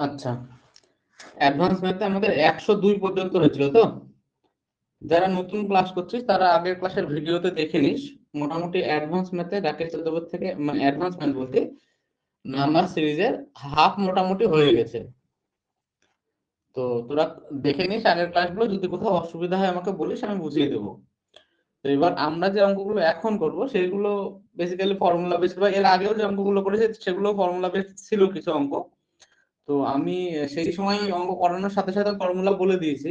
আচ্ছা, অ্যাডভান্স ম্যাথে আমাদের 102 পর্যন্ত হয়েছিল তো। যারা নতুন ক্লাস করছিস তারা আগের ক্লাসের ভিডিওতে দেখে নিস। মোটামুটি অ্যাডভান্স ম্যাথে রাকেশ চক্রবর্তী থেকে, মানে অ্যাডভান্স ম্যাথ বলতে নাম্বার সিরিজের হাফ মোটামুটি হয়ে গেছে। তো তোরা দেখে নিস আগের ক্লাসগুলো, যদি কোথাও অসুবিধা হয় আমাকে বলিস, আমি বুঝিয়ে দেবো। তো এবার আমরা যে অঙ্কগুলো এখন করব সেগুলো বেসিক্যালি ফর্মুলা বেসড, বা এর আগেও যে অঙ্কগুলো করেছি সেগুলো ফর্মুলা বেসড ছিল কিছু অঙ্ক। তো আমি সেই সময় অঙ্ক করানোর সাথে সাথে ফর্মুলা বলে দিয়েছি।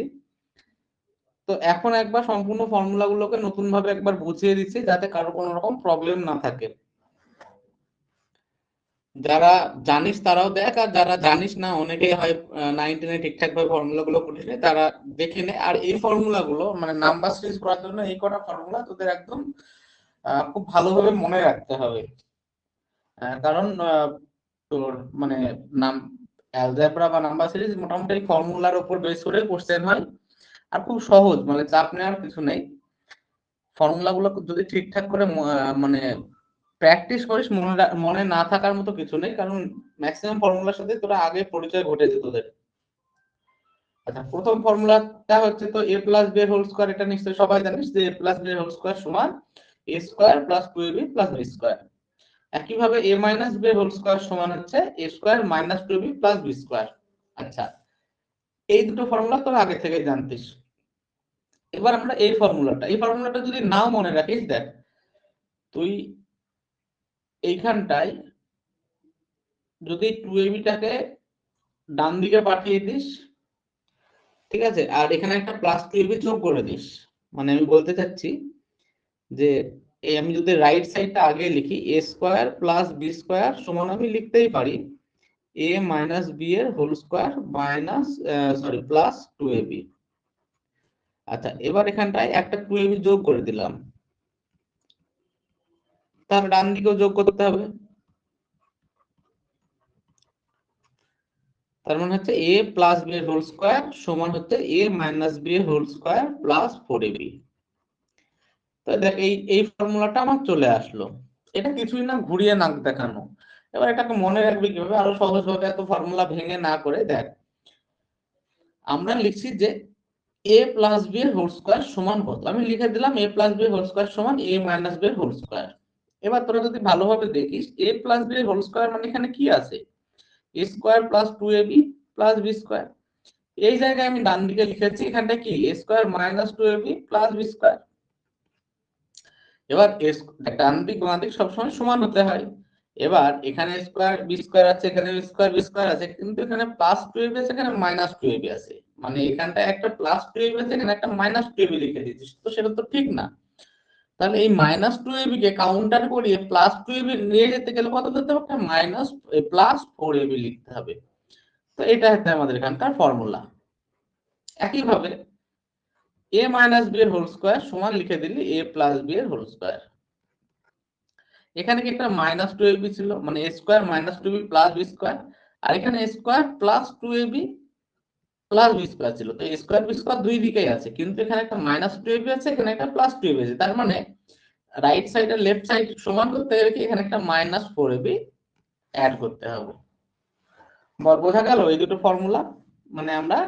তো এখন একবার সম্পূর্ণ ফর্মুলা গুলোকে নতুন ভাবে একবার বুঝিয়ে দিচ্ছি, যাতে কারো কোনো রকম প্রবলেম না থাকে। যারা জানিস তারাও দেখ, আর যারা জানিস না, অনেকেই হয় 9-10 ঠিকঠাক ভাবে ফর্মুলা গুলো করিস নি, তারা দেখে নে। আর এই ফর্মুলা গুলো মানে নাম্বার সিরিজ করার জন্য এই কটা ফর্মুলা তোদের একদম খুব ভালোভাবে মনে রাখতে হবে। কারণ তোর মানে নাম অ্যালজেব্রা বা নাম্বার সিরিজ মোটামুটি ফর্মুলার উপর বেস করে কোশ্চেন হয়। আর খুব সহজ, মানে চাপ নেওয়ার কিছু নেই। ফর্মুলা গুলো যদি ঠিকঠাক করে মানে প্র্যাকটিস করিস, মনে না থাকার মতো কিছু নেই, কারণ ম্যাক্সিমাম ফর্মুলার সাথে তোরা আগে পরিচয় ঘটেছে তোদের। আচ্ছা, প্রথম ফর্মুলাটা হচ্ছে তো a প্লাস b এর হোল স্কয়ার। এটা নিশ্চয়ই সবাই জানিস যে a প্লাস b এর হোল স্কয়ার সমান a square plus 2ab plus b square. একইভাবে a মাইনাস b এর হোল স্কয়ার সমান হচ্ছে a square minus 2ab plus b square. আচ্ছা, এই দুটো ফর্মুলা তোরা আগে থেকে জানতিস। এবার আমরা এই ফর্মুলাটা যদি নাও মনে রাখিস, দেখ তুই এইখানটায় যদি 2ab টাকে ডান দিকে পাঠিয়ে দিস, ঠিক আছে, আর এখানে একটা প্লাস 2ab যোগ করে দিস, মানে আমি বলতে চাচ্ছি যে এই আমি যদি রাইট সাইডটা আগে লিখি, a square plus b square সমান আমি লিখতেই পারি a মাইনাস b এর whole square minus sorry plus 2ab। আচ্ছা, এবার এখানটায় একটা 2ab যোগ করে দিলাম, তার ডান দিকেও যোগ করতে হবে। তার মানে হচ্ছে a প্লাস b এর হোল স্কয়ার সমান হচ্ছে a মাইনাস b এর হোল স্কয়ার প্লাস 4ab। তো দেখ এই ফর্মুলাটা আমার চলে আসলো। এটা কিছুই না, ঘুরিয়ে নাক দেখানো। এবার এটাকে মনে রাখবি কিভাবে আরো সহজ ভাবে, এত ফর্মুলা ভেঙে না করে। দেখ, আমরা লিখছি যে a প্লাস b এর হোল স্কয়ার সমান কত, আমি লিখে দিলাম a প্লাস b এর হোল স্কয়ার সমান a মাইনাস b এর হোল স্কয়ার। এবার তোরা যদি ভালোভাবে দেখিস, a প্লাস b এর হোল স্কয়ার মানে এখানে কি আছে, a square plus 2ab plus b square. এই জায়গায় আমি ডান দিকে লিখেছি এখানটা কি a square minus 2ab plus b square. এবার ডান দিক বাম দিক সবসময় সমান হতে হয়। এবার এখানে স্কয়ার বি স্কয়ার আছে, এখানে স্কয়ার বি স্কয়ার আছে, কিন্তু এখানে প্লাস 2ab আছে, এখানে মাইনাস 2ab আছে। মানে এখানটা একটা প্লাস 2ab আছে, এখানে একটা মাইনাস 2ab লিখে দিয়েছিস, তো সেটা তো ঠিক না। তাহলে এই মাইনাস 2ab কে কাউন্টার করিয়ে প্লাস 2ab নিয়ে যেতে গেলে কত করতে হবে, একটা মাইনাস প্লাস 4ab লিখতে হবে। তো এটা হচ্ছে আমাদের এখানকার ফর্মুলা। একইভাবে a মাইনাস b এর হোল স্কয়ার সমান লিখে দিলি a প্লাস b এর হোল স্কয়ার। এখানে কি একটা মাইনাস 2ab ছিল, মানে a square minus 2ab plus b square, আর এখানে a square plus 2ab plus b square ছিল। তো a স্কয়ার b স্কয়ার দুই দিকেই আছে, কিন্তু এখানে একটা মাইনাস 2ab আছে, এখানে একটা প্লাস 2ab আছে। তার মানে রাইট সাইড আর লেফট সাইড সমান করতে গেলে কি এখানে একটা মাইনাস 4ab অ্যাড করতে হবে। বল বোঝা গেল এই দুটো ফর্মুলা? মানে আমরা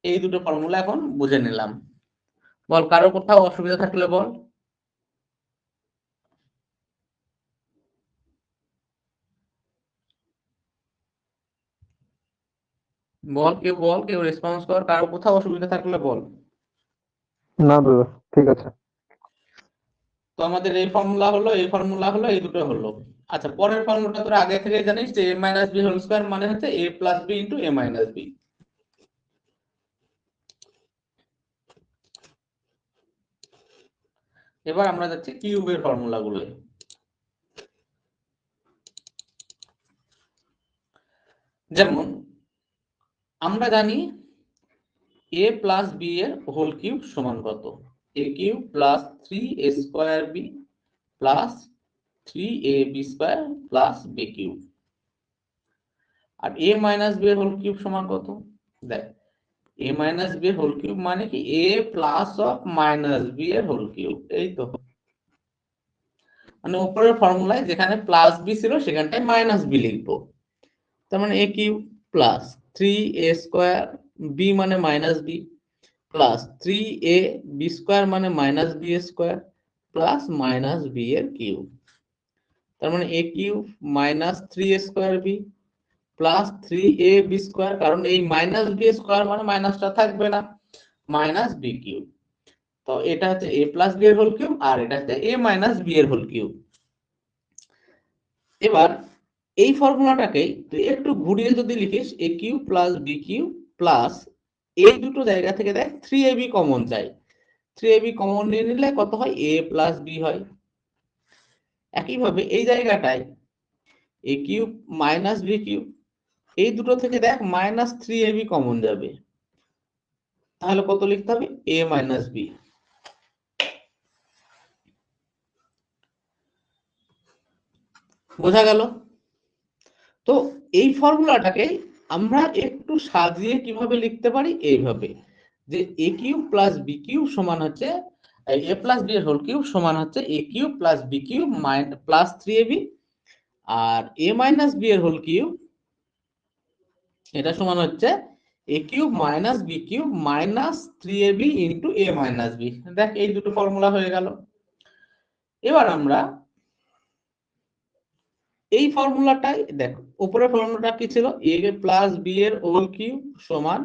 এই দুটো ফর্মুলা এখন বুঝে নিলাম। বল, কারো কোথাও অসুবিধা থাকলে বল। বল, কেউ রেসপন্স কর, কারো কোথাও অসুবিধা থাকলে বল। না দাদা, ঠিক আছে। তো আমাদের এই ফর্মুলা হলো, এই ফর্মুলা হলো, এই দুটো হলো। আচ্ছা, পরের ফর্মুলাটা তোরা আগে থেকে জানিস যে a minus B whole square মানে হচ্ছে a plus B into a minus b. এবার আমরা যাচ্ছি কিউবের ফর্মুলা গুলো। যেমন আমরা জানি a প্লাস বি এর হোল কিউব সমান কত, a cube plus 3a square b plus 3ab square plus b cube. আর a মাইনাস বি এর হোল কিউব সমান কত, দেখ a মাইনাস বি এর হোল কিউব মানে কি a plus of minus b এর হোল কিউব। এই তো, মানে উপরের ফর্মুলায় যেখানে প্লাস বি ছিল সেখানটায় মাইনাস বি লিখবো। তার মানে a cube plus 3a square b মানে minus B plus 3a b square মানে minus b square plus minus b এর কিউব। তার মানে a cube minus 3a square b plus 3a b square, কারণ এই মাইনাস বি স্কয়ার মানে মাইনাসটা থাকবে না, মাইনাস বি কিউব। তো এটা হচ্ছে a প্লাস বি এর হোল কিউব আর এটা হচ্ছে a মাইনাস বি এর হোল কিউব। এবার এই ফর্মুলাটাকে তুই একটু ঘুরিয়ে যদি লিখিস a cube plus B cube plus এই দুটো জায়গা থেকে দেখ 3ab কমন চাই, 3ab কমন নিয়ে নিলে কত হয়, a প্লাস বি হয়। একইভাবে এই জায়গাটায় a cube minus b cube, এই দুটো থেকে দেখ মাইনাস 3ab কমন যাবে, তাহলে কত লিখতে হবে, a মাইনাস বি। বোঝা গেল? তো এই ফর্মুলাটাকে আমরা একটু সাজিয়ে কিভাবে লিখতে পারি, এইভাবে যে a cube plus B cube সমান হচ্ছে a প্লাস বি এর হোল কিউব সমান হচ্ছে a cube plus B cube plus 3ab, আর a মাইনাস বি এর হোল কিউব এটা সমান হচ্ছে a cube minus b cube minus 3ab into a minus b. দেখ এই দুটো ফর্মুলা হয়ে গেল। এবার আমরা এই ফর্মুলাটাই দেখো, উপরের ফর্মুলাটা কি ছিল, a প্লাস বি এর হোল কিউব সমান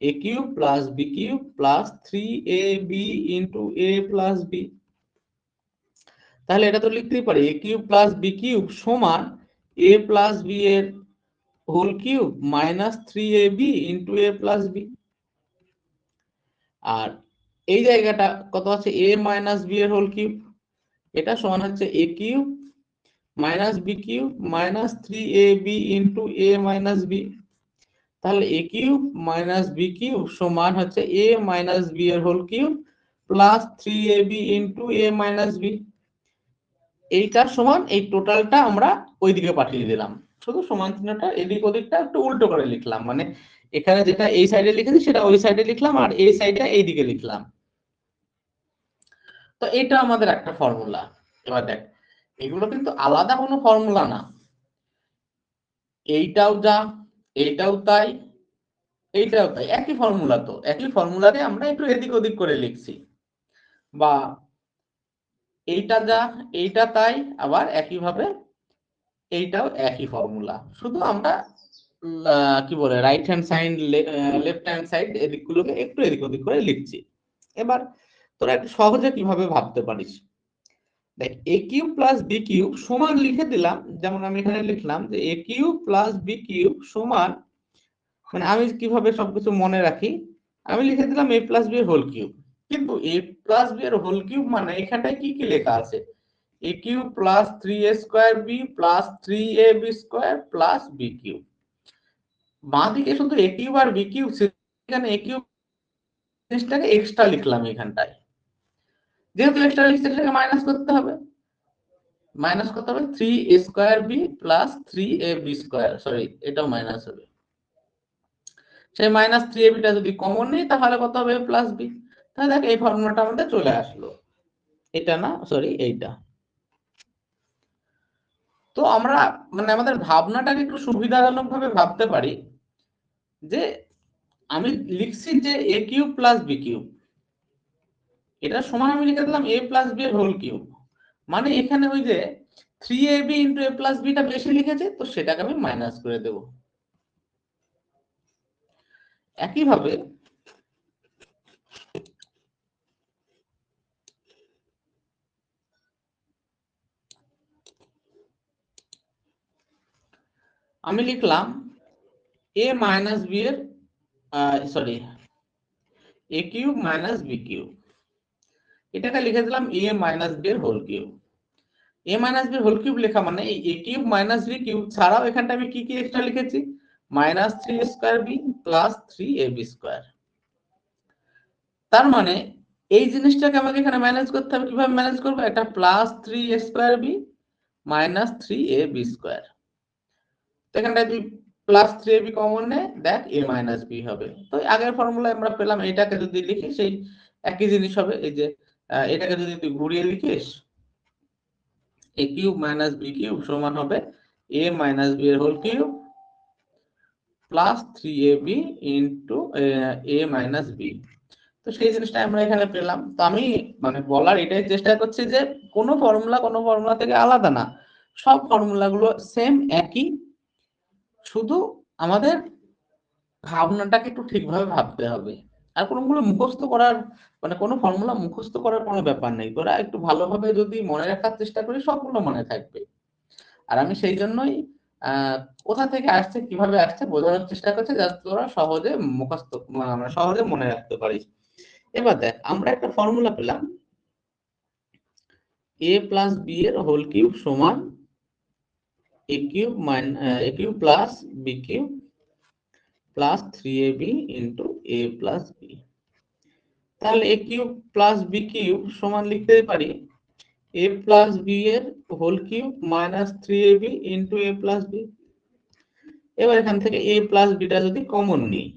a cube plus B cube plus 3ab into a plus B. তাহলে এটা তো লিখতেই পারি a cube plus B cube সমান a প্লাস বি এর whole cube minus 3ab into a plus b. আর এই জায়গাটা কত আছে, a মাইনাস বি এর হোল কিউব, এটা সমান হচ্ছে a cube minus b cube minus 3ab into a minus b. তাহলে a cube minus b cube সমান হচ্ছে a মাইনাস বি এর whole cube plus 3ab into a minus b. এইটার সমান এই টোটালটা আমরা ওইদিকে পাঠিয়ে দিলাম, শুধু সমান চিহ্নটা এদিক ওদিকটা একটু উল্টো করে লিখলাম, মানে এখানে যেটা এই সাইডে লিখেছি সেটা ওই সাইডে লিখলাম আর এই সাইডটা এইদিকে লিখলাম। তো এটা আমাদের একটা ফর্মুলা। এবার দেখ এগুলো কিন্তু আলাদা কোনো ফর্মুলা না, এইটাও যা এইটাও তাই এইটাও তাই, একই ফর্মুলা। তো একই ফর্মুলাতে আমরা একটু এদিক ওদিক করে লিখছি, বা এইটা যা এইটা তাই, আবার একইভাবে এইটাও একই ফর্মুলা, শুধু আমরা কি বলে right hand side left hand side এদিকগুলোকে একটু এদিক ওদিক করে লিখছি। এবার তোরা একটু সহজে কিভাবে ভাবতে পারিস, দেখ a cube plus B cube সমান লিখে দিলাম, যেমন আমি এখানে লিখলাম যে a cube plus B cube সমান, মানে আমি কিভাবে সবকিছু মনে রাখি, আমি লিখে দিলাম a প্লাস বি এর হোল কিউব। কিন্তু a প্লাস বি এর হোল কিউব মানে এখানটায় কি কি লেখা আছে, a cube plus 3a square b plus 3ab square plus B cube. বাঁ দিকে শুধু a কিউব আর বি কিউব, এখানে a কিউব জিনিসটাকে এক্সট্রা লিখলাম এখানটায়, যেহেতু এক্সট্রা লিখছি সেটাকে মাইনাস করতে হবে, মাইনাস করতে হবে 3a square b plus 3ab square, sorry এটাও মাইনাস হবে, সেই মাইনাস 3ab টা যদি কমন নেই তাহলে কত হবে, প্লাস বি। তাহলে দেখ এই ফর্মুলাটা আমাদের চলে আসলো, এটা না সরি এইটা। তো আমরা মানে আমাদের ভাবনাটাকে একটু সুবিধাজনক ভাবে ভাবতে পারি, যে আমি লিখছি যে a cube plus B cube, এটা সমান আমি লিখে দিলাম a প্লাস বি এর হোল কিউব, মানে এখানে ওই যে 3ab into a plus B টা বেশি লিখেছে, তো সেটাকে আমি মাইনাস করে দেব। একইভাবে আমি লিখলাম a মাইনাস বি এর sorry a cube minus b cube, এটাকে লিখে দিলাম a মাইনাস বি এর whole cube. a minus b এর হোল কিউব লেখা মানে এই a cube minus b cube ছাড়াও এখানটা আমি কি কি এক্সট্রা লিখেছি, minus 3 square b plus 3ab square. তার মানে এই জিনিসটাকে আমাকে এখানে ম্যানেজ করতে হবে, কিভাবে ম্যানেজ করব, একটা plus 3 square b minus 3ab square, তো এখানটায় তুই প্লাস 3ab কমন নে, দেখ a মাইনাস বি হবে। তো আগের ফর্মুলায় আমরা পেলাম, এটাকে যদি লিখি সেই একই জিনিস হবে, এই যে এটাকে যদি তুই ঘুরিয়ে লিখিস a cube minus b cube সমান হবে a মাইনাস বি এর whole cube plus 3ab into a minus b। তো সেই জিনিসটা আমরা এখানে পেলাম। তো আমি মানে বলার এটাই চেষ্টা করছি যে কোনো ফর্মুলা থেকে আলাদা না, সব ফর্মুলাগুলো সেম একই, শুধু আমাদের ভাবনাটাকে একটু ঠিকভাবে ভাবতে হবে। আর কোনোগুলো মুখস্থ করার মানে কোনো ফর্মুলা মুখস্থ করার কোনো ব্যাপার নেই, তোরা একটু ভালোভাবে যদি মনে রাখার চেষ্টা করিস সবগুলো মনে থাকবে। আর আমি সেই জন্যই আহ কোথা থেকে আসছে কিভাবে আসছে বোঝানোর চেষ্টা করছি, যাতে তোরা সহজে মুখস্থ মানে সহজে মনে রাখতে পারিস। এবার দেখ, আমরা একটা ফর্মুলা পেলাম, a প্লাস বি এর হোল কিউব সমান a cube plus B cube plus 3ab into a plus B. তাহলে a cube plus B cube সমান লিখতে পারি a প্লাস বি এর whole cube minus 3ab into a plus B. এবার এখান থেকে a প্লাস বিটা যদি কমন নিই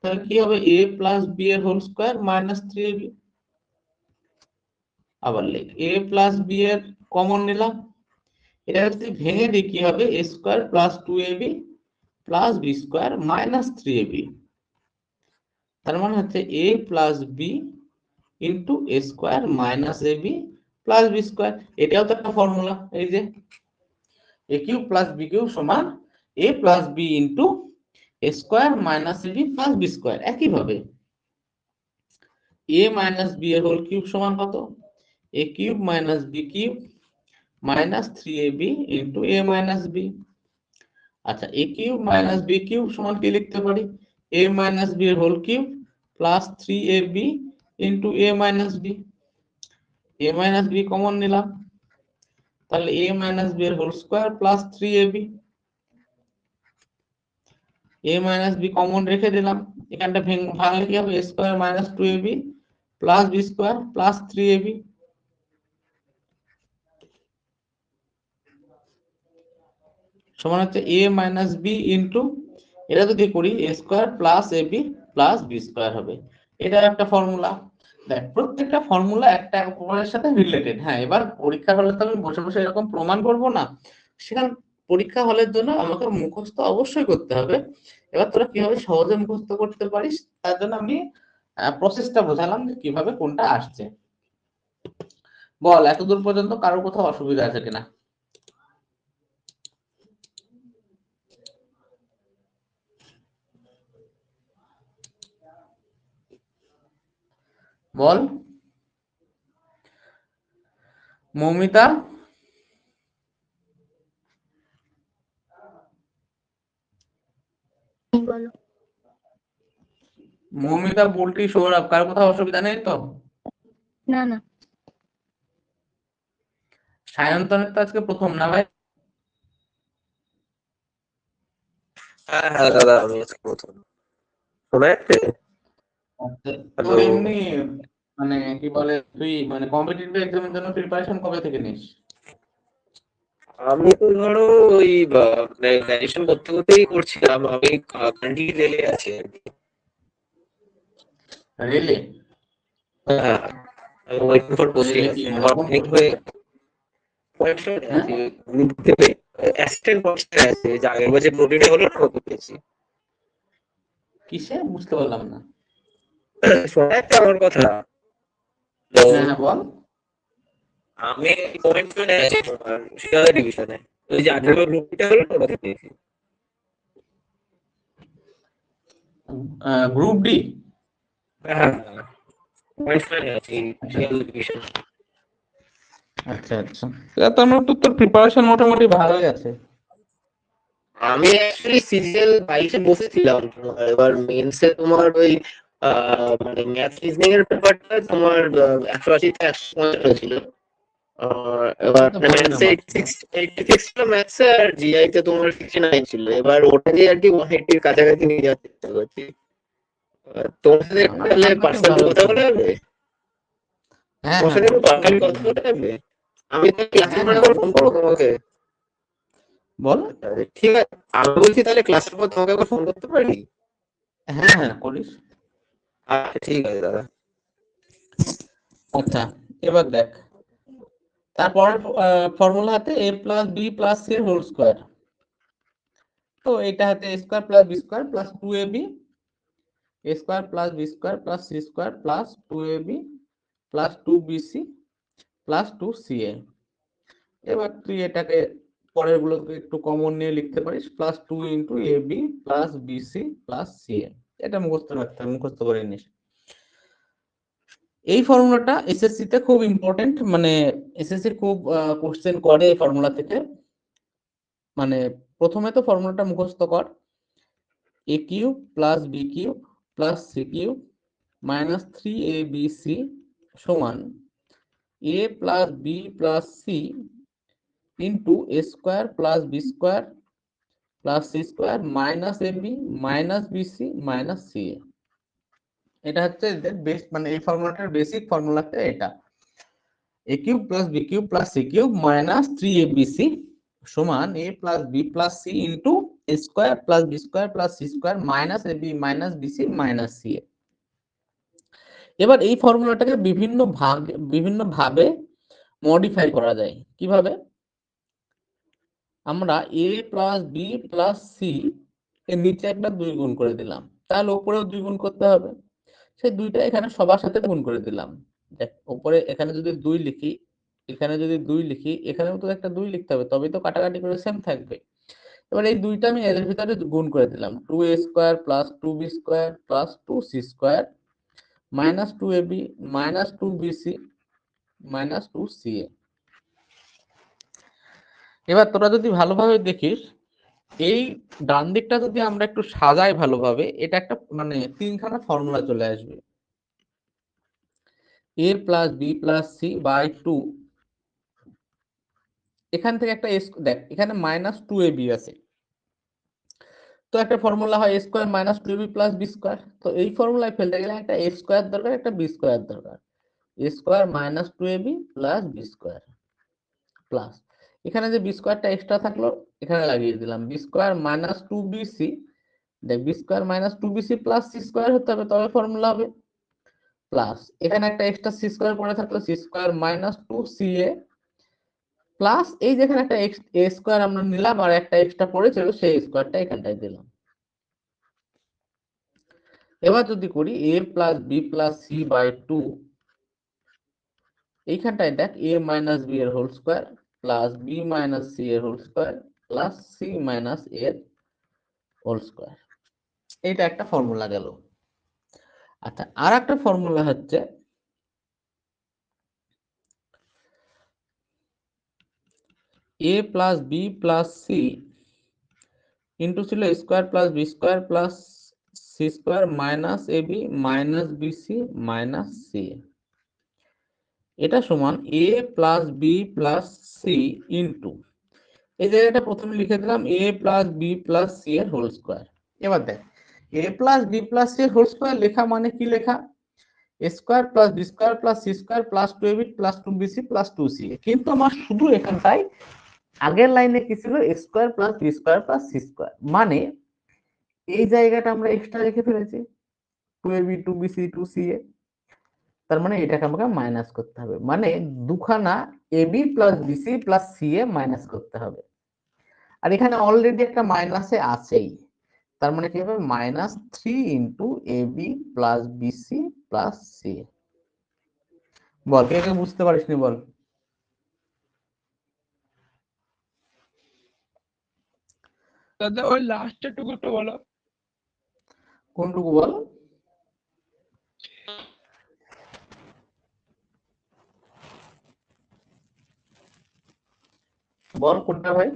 তাহলে কি হবে, a প্লাস বি এর হোল স্কোয়ার মাইনাস 3ab। আবার লিখ a প্লাস বি এর কমন নিলাম, এটা যদি ভেঙে দিই কি হবে, a square plus 2ab plus B square minus 3ab। তার মানে হচ্ছে a plus B into a square minus a b plus B square. এটাও তো একটা ফর্মুলা, এই যে a cube plus B cube সমান a plus B into a square minus a b plus B square. একইভাবে এ মাইনাস বি এর whole cube সমান কত, a cube minus b cube minus 3ab into A minus b. আচ্ছা, a cube minus b cube সমান কি লিখতে পারি, a minus b এর whole cube plus 3ab into A minus b. A minus b common নিলাম, তাহলে a minus b এর whole square plus 3ab। a minus b common রেখে দিলাম, এখানটা ভাঙলে কি হবে, a square minus 2ab plus B square plus 3ab। সমান হচ্ছে a মাইনাস বি ইন্টু, এটা যদি করি a square plus ab plus B square হবে। এটা একটা ফর্মুলা। দেখ, প্রত্যেকটা ফর্মুলা একটা অপরের সাথে রিলেটেড। হ্যাঁ, এবার পরীক্ষা হলে তো আমি বসে বসে এরকম প্রমাণ করব না, সেখানে পরীক্ষা হলের জন্য আমাকে মুখস্থ অবশ্যই করতে হবে। এবার তোরা কিভাবে সহজে মুখস্থ করতে পারিস তার জন্য আমি প্রসেসটা বোঝালাম যে কিভাবে কোনটা আসছে। বল, এতদূর পর্যন্ত কারোর কোথাও অসুবিধা আছে কিনা? বল মৌমিতা। বলো। মৌমিতা, বুলটি, সৌরভ, কার কোথাও অসুবিধা নেই তো? না না, সায়ন্তনের তো আজকে প্রথম না ভাই? হ্যাঁ হ্যাঁ দাদা, আমি আজকে প্রথম। শোনা যাচ্ছে? তো এমনি মানে কি বলে, তুই মানে কম্পিটিটিভ এক্সামের জন্য প্রিপারেশন কবে থেকে নিস? আমি তো ধরো ওই গ্রাজুয়েশন করতে করতেই করছিলাম, আমি কান্ট্রি রেলে আছি আর কি। রেলে? হ্যাঁ, আমি ওয়েটিং ফর পোস্টিং আছি। আমার অনেক হয়ে গ্রুপ দেবে, অ্যাসিস্ট্যান্ট প্রফেসর আছে, যে আগের বছর প্রোটিনে হলো না, ওকে পেয়েছি। কিসে বুঝতে পারলাম না। শোনা যাচ্ছে আমার কথা? হ্যাঁ হ্যাঁ বল। আমি কমেন্টসে আছি তোমার শিয়ালদা ডিভিশনে, ওই যে আগের বার গ্রুপটা হলো না, ওটাতে পেয়েছি। Group D? হ্যাঁ, কমেন্টসে আছি শিয়ালদা ডিভিশনে। আচ্ছা আচ্ছা, তার মানে তো তোর প্রিপারেশন মোটামুটি ভালোই আছে। আমি অ্যাকচুয়ালি সিজিএল 22 বসেছিলাম তোমার, এবার মেন্সে তোমার ওই মানে ম্যাথ রিজনিং এর পেপারটা তোমার 180 থেকে 150 ছিল। এবার ম্যাথসে 86 ছিল ম্যাথসে, আর জিআই তে তোমার 69 ছিল। এবার ওটা দিয়ে আর কি 180 এর কাছাকাছি নিয়ে যাওয়ার চেষ্টা করছি। তোমার সাথে তাহলে পার্সোনালি কথা বলা যাবে? হ্যাঁ তোমার সাথে একটু পার্সোনালি কথা বলা যাবে? আমি তো ক্লাসের পরে একবার ফোন করবো তোমাকে। বল। ঠিক আছে, আমি বলছি তাহলে ক্লাসের পর তোমাকে একবার ফোন করতে পারি? হ্যাঁ হ্যাঁ করিস। আচ্ছা ঠিক আছে দাদা। আচ্ছা, এবার দেখ, তারপর ফর্মুলা হাতে a plus B plus C whole square. তো এটা হচ্ছে a square plus b square plus 2ab a square plus b square plus c square plus 2ab plus 2bc plus 2ca। এবার তুই এটাকে পরের গুলোকে একটু কমন নিয়ে লিখতে পারিস, plus 2 into ab plus bc plus ca। এটা মুখস্থ রাখতে হবে, মুখস্থ করে নিস। এই ফর্মুলাটা এসএসসি তে খুব ইম্পর্টেন্ট, মানে এসএসসি খুব কোশ্চেন করে এই ফর্মুলা থেকে। মানে প্রথমে তো ফর্মুলাটা মুখস্থ কর, a cube plus b cube plus c cube minus 3abc সমান a plus b plus c into a square plus b square plus c square minus ab minus bc minus ca। এটা হচ্ছে এদের বেস, মানে এই ফর্মুলাটার basic ফর্মুলাটা এটা, a cube plus b cube plus c cube minus 3abc সমান a plus b plus c into a square plus b square plus c square minus ab minus bc minus ca। এবার এই ফর্মুলাটাকে বিভিন্ন ভাবে modify করা যায়। কিভাবে? আমরা a plus b plus c এর নিচে একটা 2 গুণ করে দিলাম, তাহলে উপরেও 2 গুণ করতে হবে, সেই 2টা এখানে সবার সাথে গুণ করে দিলাম। দেখ উপরে এখানে যদি 2 লিখি, এখানে যদি 2 লিখি, এখানেও তো একটা 2 লিখতে হবে, তবেই তো কাটাকাটি করে সেম থাকবে। এবার এই 2টা আমি এর ভিতরে গুণ করে দিলাম, 2a square plus 2b square plus 2c square minus 2ab minus 2bc minus 2ca। এবার তোরা যদি ভালোভাবে দেখিস, এই ডান দিকটা যদি আমরা একটু সাজাই ভালোভাবে, এটা একটা মানে তিনখানা ফর্মুলা চলে আসবে, a plus b plus c by 2। এখান থেকে একটা দেখ এখানে মাইনাস 2ab আছে, তো একটা ফর্মুলা হয় a square minus 2ab plus b square. তো এই ফর্মুলায় ফেলতে গেলে একটা a স্কয়ার দরকার, একটা b স্কয়ার দরকার, a square minus 2ab plus b square plus এখানে যে b স্কয়ারটা এক্সট্রা থাকলো এখানে লাগিয়ে দিলাম, b স্কয়ার মাইনাস 2bc। দেখ b square minus 2bc plus c square হতে হবে, তবে ফর্মুলা হবে, প্লাস এখানে একটা এক্সট্রা c স্কয়ার পড়ে থাকলো, c square minus 2ca plus এই যেখানে একটা a স্কয়ার আমরা নিলাম আর একটা এক্সট্রা পড়েছিল সেই স্কয়ারটা এখানটায় দিলাম। এবার যদি করি a plus b plus c by 2, এইখানটায় দেখ a মাইনাস b এর whole square plus b minus c এর whole square plus c minus a এর হোল স্কয়ার। এটা একটা ফর্মুলা গেল। আচ্ছা, আর একটা ফর্মুলা হচ্ছে a plus b plus c into ছিল square plus b square plus c square minus ab minus bc minus c। এটা সমান a plus b plus c into এই জায়গাটা প্রথমে লিখে দিলাম a plus b plus c এর হোল স্কয়ার। এবার দেখ a plus b plus c এর হোল স্কয়ার লেখা মানে কি লেখা, a square plus b square plus c square plus 2ab plus 2bc plus 2c। কিন্তু আমার শুধু এখানটায় আগের লাইনে কি ছিল, a square plus b square plus c square, মানে এই জায়গাটা আমরা এক্সট্রা রেখে ফেলেছি 2ab 2bc 2ca। তার মানে এটাকে আমাকে মাইনাস করতে হবে, মানে দুখানা ab plus bc plus ca minus করতে হবে। আর এখানে অলরেডি একটা মাইনাসে আছেই, তার মানে কি হবে minus 3 into ab plus bc plus ca। বল কে কে বুঝতে পারিসনি বল। দাদা ওই লাস্টের টুকু একটু বলো। কোনটুকু বল? বল কোনটা ভাই?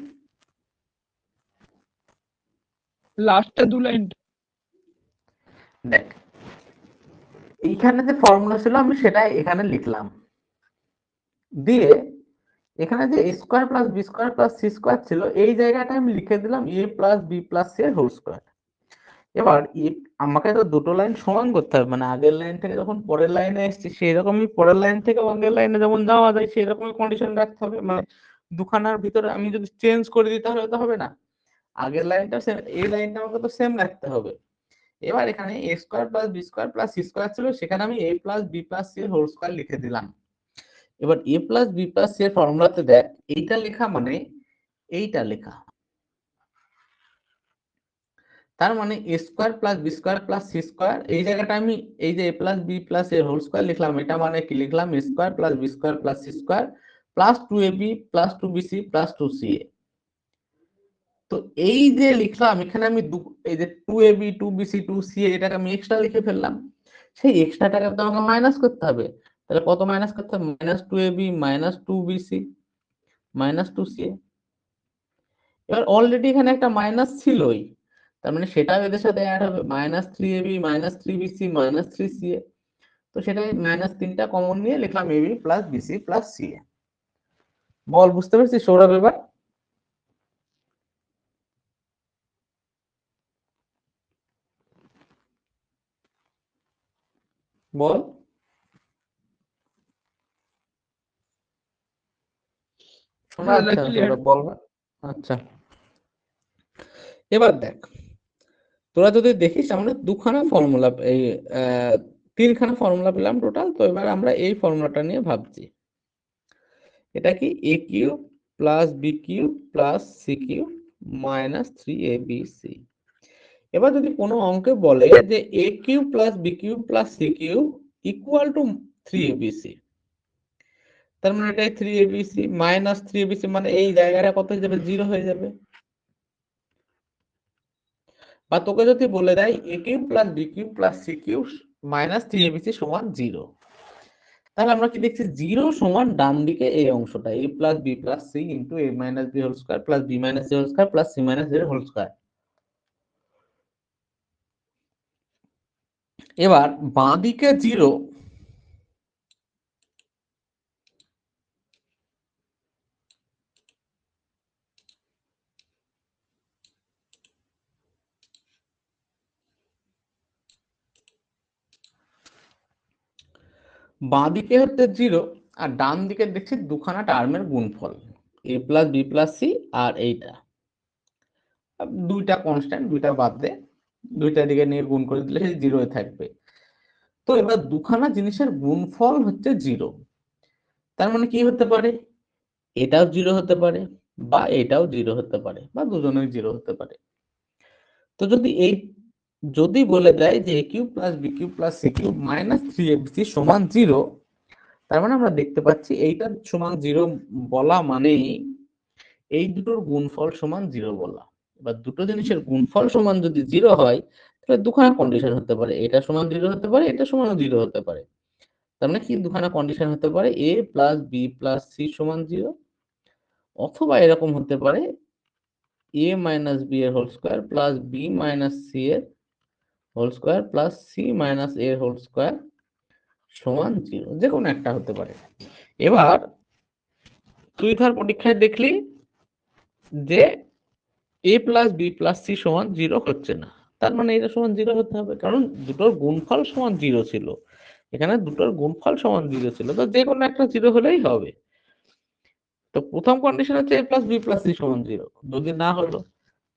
লাস্টের 2 লাইন। দেখ এইখানে যে ফর্মুলা ছিল আমি সেটা এখানে লিখলাম, দিয়ে এখানে যে a square plus b square plus c square ছিল এই জায়গাটা আমি লিখে দিলাম a plus b plus c এর হোল স্কয়ার। এবার আমাকে তো দুটো লাইন সমান করতে হবে, মানে আগের লাইন থেকে যখন পরের লাইনে এসেছি সেই রকমই পরের লাইন থেকে আগের লাইনে যেমন যাওয়া যায় সেই রকমই কন্ডিশন রাখতে হবে। মানে দুখানার ভিতরে আমি যদি চেঞ্জ করে দিই তাহলে তো হবে না, আগের লাইনটা সেম, এই লাইনটা আমাকে তো সেম রাখতে হবে। এবার এখানে a square plus b square plus c square ছিল, সেখানে আমি a plus b plus c এর হোল স্কয়ার লিখে দিলাম। এবার a plus b plus c এর ফর্মুলাতে দেখ এইটা লেখা মানে এইটা লেখা, তার মানে a square plus B square plus C square, এই জায়গাটা আমি এই যে এ প্লাস বি প্লাস এর হোল স্কোয়ার লিখলাম, এটা মানে কি লিখলাম, a square plus B square plus C square plus 2ab plus 2bc plus 2ca। তো এই যে লিখলাম এখানে আমি এই যে 2ab 2bc 2ca এটাকে আমি এক্সট্রা লিখে ফেললাম, সেই এক্সট্রাটাকে তো আমাকে মাইনাস করতে হবে। তাহলে কত মাইনাস করতে হবে, minus 2ab minus 2bc minus 2ca। এবার অলরেডি এখানে একটা মাইনাস ছিলই, তার মানে সেটাও এদের সাথে অ্যাড হবে, minus 3ab minus 3bc minus 3ca। তো সেটা মাইনাস 3টা কমন নিয়ে লিখলাম ab plus bc plus ca। বল বুঝতে পারছিস সৌরভ এবার? বল। শোনা যাচ্ছে না clear. সৌরভ, বল না। আচ্ছা, এবার দেখ, তোরা যদি দেখিস আমরা দুখানা ফর্মুলা এই তিনখানা ফর্মুলা পেলাম টোটাল। তো এবার আমরা এই ফর্মুলাটা নিয়ে ভাবছি, এটা কি a cube plus B cube plus C cube minus 3abc। এবার যদি কোনো অঙ্কে বলে যে a cube plus B cube plus C cube equal to 3abc, তার মানে এটাই 3abc মাইনাস 3abc, মানে এই জায়গাটা কত হয়ে যাবে, 0 হয়ে যাবে। বা তোকে যদি বলে দেয় a cube plus B cube plus C cube minus 3abc সমান 0, তাহলে আমরা কি দেখছি, 0 সমান ডান দিকে এই অংশটা a plus B plus C into a minus B whole square plus B minus C whole square plus C minus এর হোল স্কয়ার। এবার বাঁ দিকে 0, বাঁ দিকে হচ্ছে 0 আর ডান দিকে দেখছি দুখানা টার্মের গুণফল a plus B plus c আর এইটা দুইটা কনস্ট্যান্ট, দুইটা বাদ দে, দুইটা দিকে নিয়ে গুণ করে দিলে সেই 0 থাকবে। তো এবার দুখানা জিনিসের গুণফল হচ্ছে 0, তার মানে কি হতে পারে, এটাও 0 হতে পারে বা এটাও 0 হতে পারে বা দুজনেই 0 হতে পারে। তো যদি বলে দেয় যে a cube plus B cube plus C cube minus 3abc সমান 0, তার মানে আমরা দেখতে পাচ্ছি এইটা সমান 0 বলা মানেই এই দুটোর গুণফল সমান 0 বলা। এবার দুটো জিনিসের গুণফল সমান যদি 0 হয়, তাহলে দুখানা কন্ডিশন হতে পারে, এটা সমান 0 হতে পারে, এটা সমান 0 হতে পারে। তার মানে কি দুখানা কন্ডিশন হতে পারে, a plus B plus C সমান 0, অথবা এরকম হতে পারে a মাইনাস বি এর whole square plus B minus c এর whole square plus C minus এর হোল স্কয়ার সমান 0, যে কোনো একটা হতে পারে। এবার তুই ধর পরীক্ষায় দেখলি যে a plus B plus C সমান 0 হচ্ছে না, তার মানে এটা সমান 0 হতে হবে, কারণ দুটোর গুণফল সমান 0 ছিল, এখানে দুটোর গুণফল সমান 0 ছিল, তো যে কোনো একটা 0 হলেই হবে। তো প্রথম কন্ডিশন হচ্ছে a plus B plus C সমান 0, যদি না হলো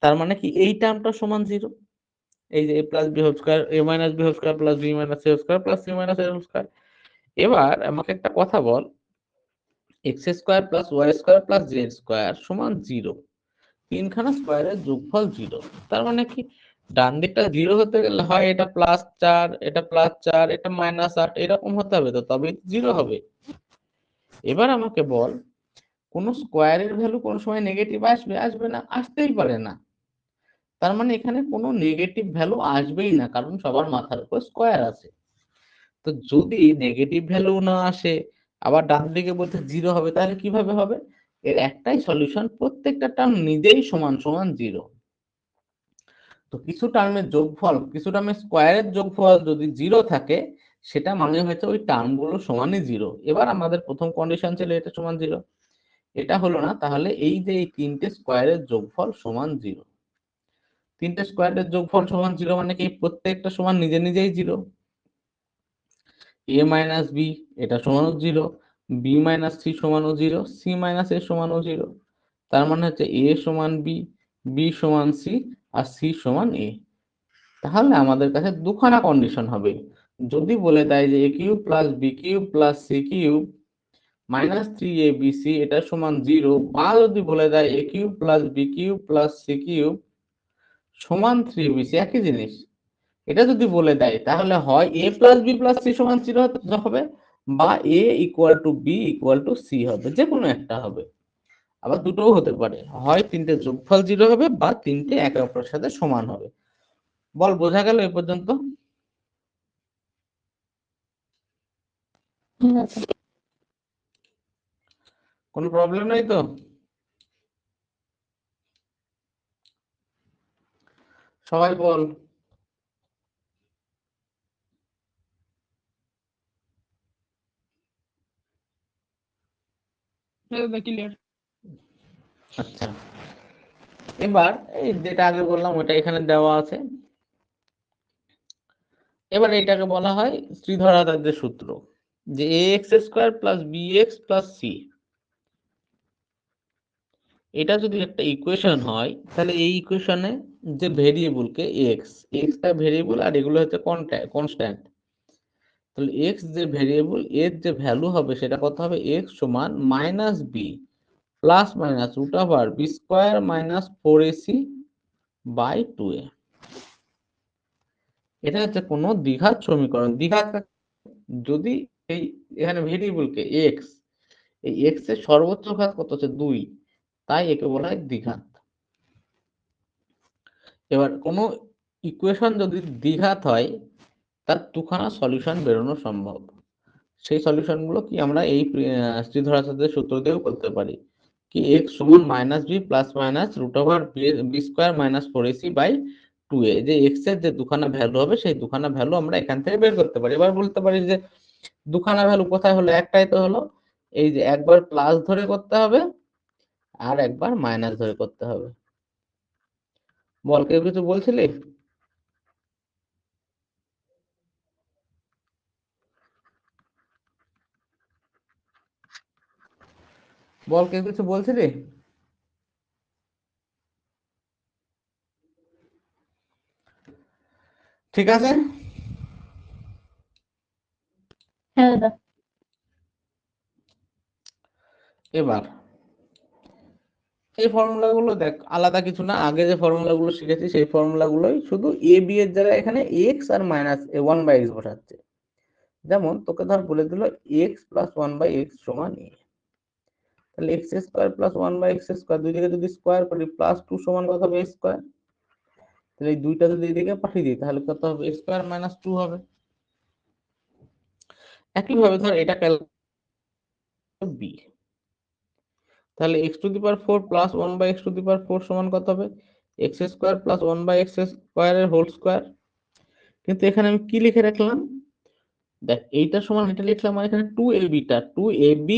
তার মানে কি এই টার্মটা সমান 0, এই যে a plus b whole square a minus B whole square plus B minus C whole square plus C minus এর হোল স্কয়ার। এবার আমাকে একটা কথা বল, x square plus y square plus z square সমান 0, তিনখানা স্কয়ারের যোগফল 0, তার মানে কি ডান দিকটা 0 হতে গেলে হয় এটা প্লাস 4 এটা প্লাস 4 এটা মাইনাস 8 এরকম হতে হবে, তো তবে 0 হবে। এবার আমাকে বল কোন স্কয়ারের ভ্যালু কোন সময় নেগেটিভ আসবে, আসবে না, আসতেই পারে না, তার মানে এখানে কোনো নেগেটিভ ভ্যালু আসবেই না, কারণ সবার মাথার উপর স্কয়ার আছে। তো যদি নেগেটিভ ভ্যালু না আসে আবার ডান দিকে বলতে 0 হবে, তাহলে কিভাবে হবে, এর একটাই সলিউশন, প্রত্যেকটা টার্ম নিজেই সমান সমান 0। তো কিছু টার্মের যোগফল, কিছু টার্মের স্কয়ারের যোগফল যদি 0 থাকে, সেটা মানে হচ্ছে ওই টার্মগুলো সমানই 0। এবার আমাদের প্রথম কন্ডিশন ছিল এটা সমান 0, এটা হলো না, তাহলে এই যে এই তিনটে স্কয়ারের যোগফল সমান 0, তিনটে স্কয়ারের যোগফল সমান 0 মানে কি প্রত্যেকটা সমান নিজে নিজেই 0, a মাইনাস বি এটা সমানও 0, বি মাইনাস সি সমানও 0, সি মাইনাস এ সমানও 0, তার মানে হচ্ছে a সমান বি, বি সমান সি আর সি সমান এ। তাহলে আমাদের কাছে দুখানা কন্ডিশন হবে, যদি বলে দেয় যে a cube plus B cube plus C cube minus 3abc এটা সমান 0, বা যদি বলে দেয় a cube plus B cube plus C cube সমান 3abc, একই জিনিস। এটা যদি বলে দেয় তাহলে হয় a plus B plus C সমান 0 হবে, বা a equal to B equal to C হবে, যে কোনো একটা হবে। আবার দুটোও হতে পারে, হয় তিনটে যোগফল 0 হবে বা তিনটে একে অপরের সাথে সমান হবে। বল, বোঝা গেল এ পর্যন্ত? কোনো প্রবলেম নেই তো? সবাই বল। হ্যাঁ দাদা ক্লিয়ার। আচ্ছা, এবার এই যেটা আগে বললাম ওটা এখানে দেওয়া আছে। এবার এটাকে বলা হয় শ্রীধরাচার্যের সূত্র, যে ax square plus bx plus c, এটা যদি একটা ইকুয়েশন হয় তাহলে এই ইকুয়েশনে যে ভেরিয়েবলকে x টা ভেরিয়েবল আর এগুলো হচ্ছে কনস্ট্যান্ট, তাহলে x যে ভেরিয়েবল এর যে ভ্যালু হবে সেটা কত হবে? x সমান minus B plus minus root over B square minus 4ac by 2a। এটা হচ্ছে কোনো দ্বিঘাত সমীকরণ। দ্বিঘাত যদি এই এখানে ভেরিয়েবলকে x, এই x এর সর্বোচ্চ ঘাত কত হচ্ছে 2, তাই একে বলা হয় দ্বিঘাত। এবার কোনো ইকুয়েশন যদি দ্বিঘাত হয় তার দুখানা সলিউশন বেরোনো সম্ভব। সেই সলিউশন গুলো কি আমরা এই শ্রীধরাচার্যের সূত্র দিয়েও করতে পারি, কি x সমান minus B plus minus root over B square minus 4ac by 2a, যে x এর যে দুখানা ভ্যালু হবে সেই দুখানা ভ্যালু আমরা এখান থেকে বের করতে পারি। এবার বলতে পারি যে দুখানা ভ্যালু কোথায় হলো? একটাই তো হলো, এই যে একবার প্লাস ধরে করতে হবে আর একবার মাইনাস ধরে করতে হবে। বল, কেউ কিছু বলছিলি? বল, কেউ কিছু বলছিলি? ঠিক আছে। হ্যাঁ দাদা। এবার এই ফর্মুলা গুলো দেখ, আলাদা কিছু না, আগে যে ফর্মুলা গুলো শিখেছি সেই ফর্মুলা গুলোই, শুধু এ বি এর জায়গায় এখানে এক্স আর মাইনাস 1/x বসাচ্ছে। যেমন তোকে ধর বলে দিল এক্স প্লাস 1/x সমান এ, তাহলে x square plus 1/x square, দুই দিকে যদি স্কোয়ার করি প্লাস 2 সমান কত হবে? স্কোয়ার। তাহলে এই দুইটা যদি এদিকে পাঠিয়ে দিই তাহলে কত হবে? স্কোয়ার মাইনাস 2 হবে। একইভাবে ধর এটা ক্যালকুলেট বি, তাহলে x to the power 4 plus 1/x to the power 4 সমান কত হবে? x স্কোয়ার প্লাস 1/x স্কোয়ারের হোল স্কোয়ার। কিন্তু এখানে আমি কি লিখে রাখলাম? দেখ, এইটা সমান এটা লিখলাম, আর এখানে 2ab টা 2ab,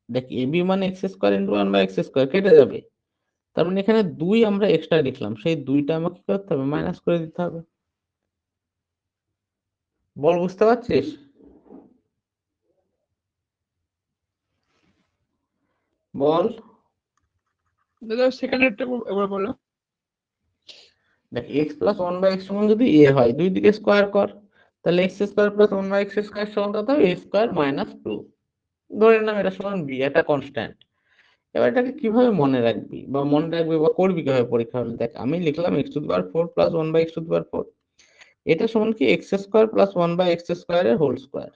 দেখ ab মানে x square into 1/x square কেটে যাবে, তার মানে এখানে 2 আমরা এক্সট্রা লিখলাম, সেই 2টা আমাকে কি করতে হবে? মাইনাস করে দিতে হবে। বল, বুঝতে পারছিস? বল। দাদা সেকেন্ড একটা একবার বলো। দেখ, x প্লাস 1/x সমান যদি a হয়, দুই দিকে স্কোয়ার কর, তাহলে x square plus 1/x square সমান কত হবে? a square minus 2। ধরে নিলাম এটা সমান b, একটা কনস্ট্যান্ট। এবার এটাকে কিভাবে মনে রাখবি বা মনে রাখবি বা করবি কিভাবে পরীক্ষা হলে? দেখ, আমি লিখলাম x to the power 4 plus 1/x to the power 4, এটা সমান কি x স্কোয়ার প্লাস 1/x স্কোয়ারের হোল স্কোয়ার।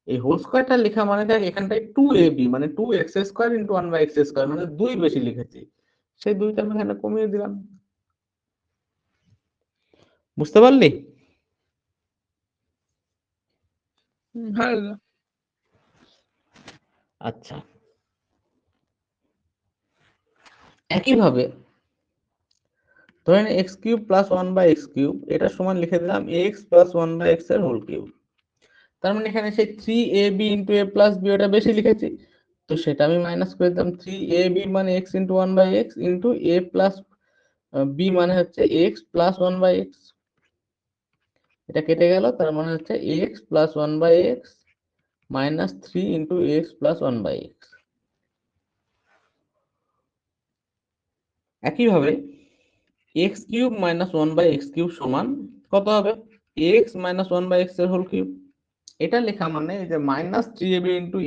এই হোল স্কোয়ারটা লেখা মানে দেখ এখানটায় 2ab মানে 2x square into 1/x square, মানে 2 বেশি লিখেছি, সেই 2টা আমি এখানে কমিয়ে দিলাম। বুঝতে পারলি? হ্যাঁ দাদা। আচ্ছা, একইভাবে ধরেন x cube plus 1/x cube, এটা সমান লিখে দিলাম x প্লাস 1/x এর হোল কিউব। তার মানে এখানে সেই 3ab into a plus b ওটা বেশি লিখেছি, তো সেটা আমি মাইনাস করে দিলাম। 3ab মানে x into 1/x into a plus b মানে হচ্ছে x প্লাস 1/x, এটা কেটে গেল, তার মানে হচ্ছে x plus 1/x minus 3 into x plus 1/x। একইভাবে x cube minus 1/x cube সমান কত হবে? x মাইনাস 1/x এর হোল কিউব। এটা লেখা মানে এই যে minus 3ab into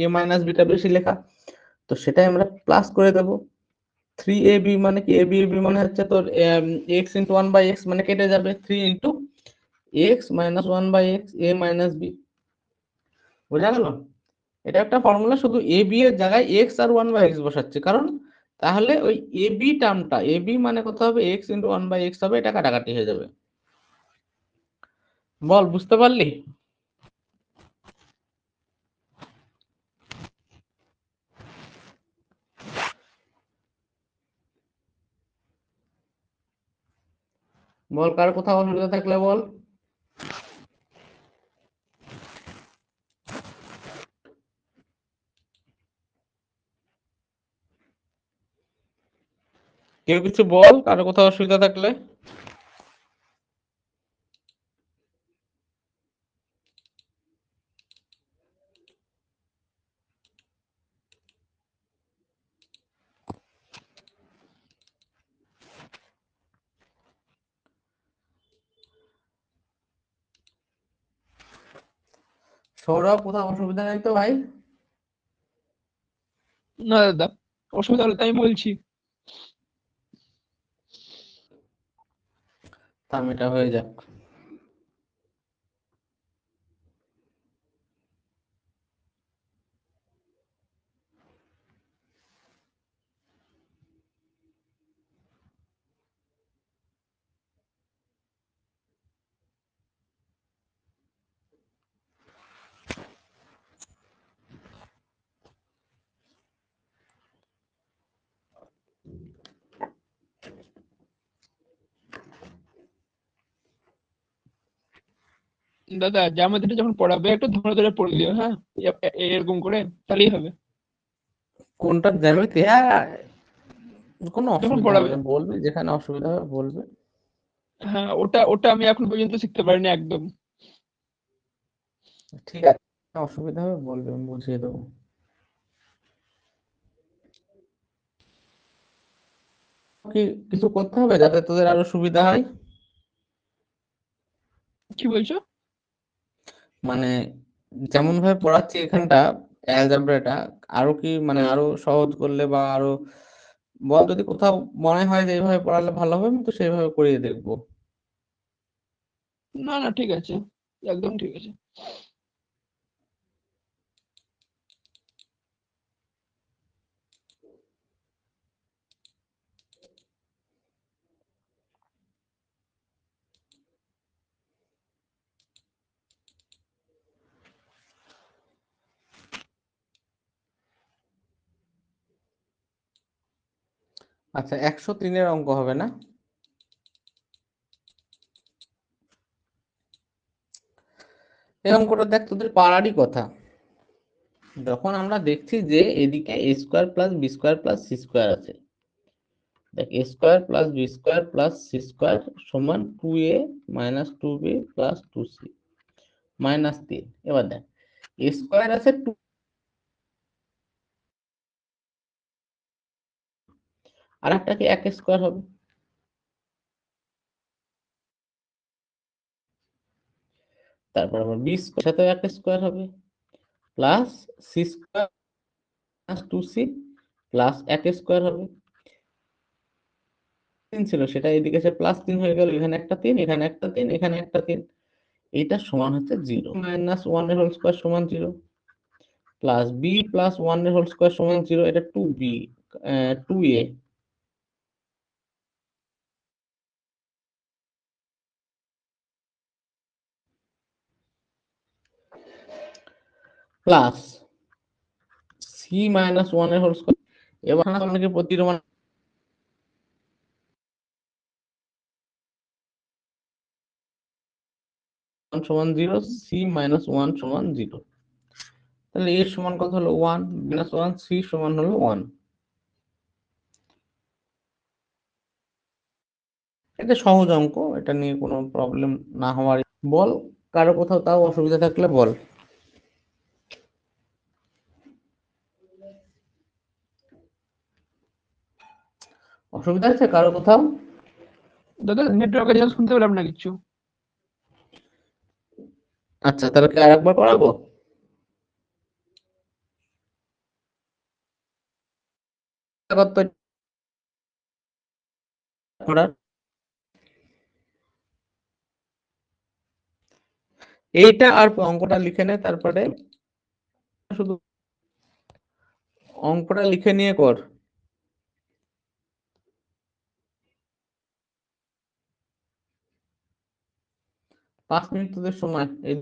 a minus beta বেশি লেখা, তো সেটাই আমরা প্লাস করে দেব। 3ab মানে কি, ab মানে হচ্ছে তোর x ইন্টু 1/x, মানে কেটে যাবে 3 into x minus 1/x a minus b। বোঝা গেল? এটা একটা ফর্মুলা, শুধু ab এর জায়গায় x আর 1/x বসাচ্ছে, কারণ তাহলে ওই ab টার্মটা, ab মানে কত হবে, x ইন্টু 1/x হবে, এটা কাটাকাটি হয়ে যাবে। বল, বুঝতে পারলি? বল, কার কোথাও অসুবিধা থাকলে বল। কেউ কিছু বল, কারো কোথাও অসুবিধা থাকলে। সৌরভ, কোথাও অসুবিধা নেই তো ভাই? না দাদা, অসুবিধা হলে তাই আমি বলছি। থাম, এটা হয়ে যাক। দাদা, জ্যামিতিটা যখন পড়াবে একটু ধরে ধরে পড়ে দিও, হ্যাঁ? এরকম করে তাহলেই হবে। কোনটা জ্যামিতি? হ্যাঁ, কোনো যখন অসুবিধা হবে পড়াবে, না, বলবি, যেখানে অসুবিধা হবে বলবে। হ্যাঁ, ওটা ওটা আমি এখন পর্যন্ত শিখতে পারিনি একদম। ঠিক আছে, অসুবিধা হবে বলবে, আমি বুঝিয়ে দেবো। কি কিছু করতে হবে যাতে তোদের আরো সুবিধা হয়? কি বলছো? মানে যেমন ভাবে পড়াচ্ছি এখানটা, অ্যালজেব্রাটা, আরো কি মানে আরো সহজ করলে বা আরো বল, যদি কোথাও মনে হয় যে এইভাবে পড়ালে ভালো হবে, আমি তো সেইভাবে করিয়ে দেখবো। না না, ঠিক আছে, একদম ঠিক আছে। আচ্ছা, 103-এর অঙ্ক হবে না? এই অঙ্কটা দেখ, তোদের পারারই কথা। যখন আমরা দেখছি যে এদিকে a square plus B square plus C square আছে, দেখ a square plus B square plus C square সমান 2a minus 2b plus 2c minus 3। এবার দেখ, a স্কোয়ার আছে 2, আর একটা কি 1 স্কোয়ার হবে। তারপর আবার বি স্কোয়ার সাথে 1 স্কোয়ার হবে, plus C square plus 2c প্লাস 1 স্কোয়ার হবে। 3 ছিল, সেটা এদিকে এসে প্লাস 3 হয়ে গেল, এখানে একটা 3, এখানে একটা 3, এখানে একটা 3। এইটা সমান হচ্ছে 0, মাইনাস 1 এর হোল স্কোয়ার সমান 0, প্লাস বি প্লাস 1 এর হোল স্কোয়ার সমান 0, এটা 2b 2a plus C minus 1 এর হোল স্কোয়ার। এবার অনেকে প্রতিটা মান সমান 0, সি মাইনাস 1 সমান 0, তাহলে এর সমান কত হলো 1, মাইনাস 1, সি সমান হলো 1। এটা সহজ অঙ্ক, এটা নিয়ে কোনো প্রবলেম না হওয়ার। বল, কারো কোথাও তাও অসুবিধা থাকলে বল। অসুবিধা আছে কারো কোথাও? দাদা, নেটওয়ার্কের জন্য শুনতে পেলাম না কিছু। আচ্ছা, তাহলে কি আরেকবার করাবো? কত করার এইটা আর অঙ্কটা লিখে নে, তারপরে শুধু অঙ্কটা লিখে নিয়ে কর। 5 মিনিট তোদের সময়। এই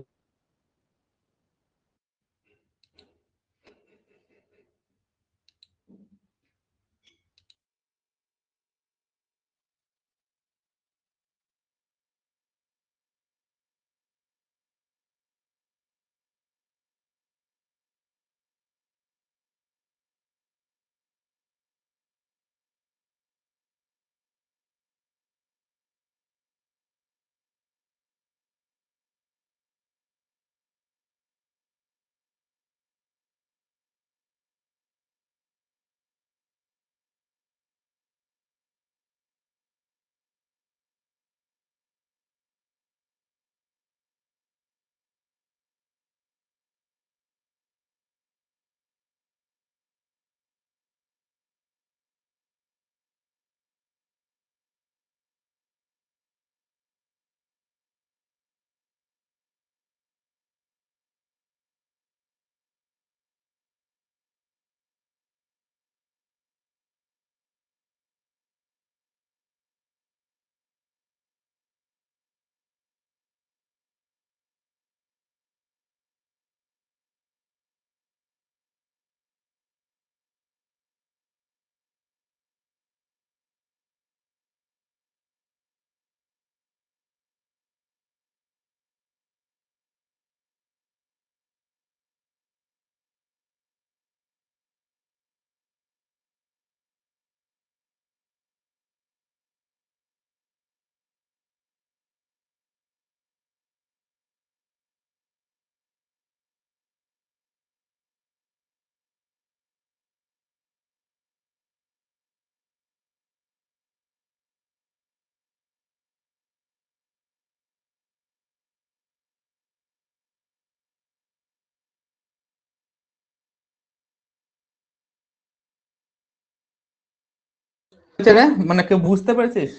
মানে কেউ বুঝতে পেরেছিস?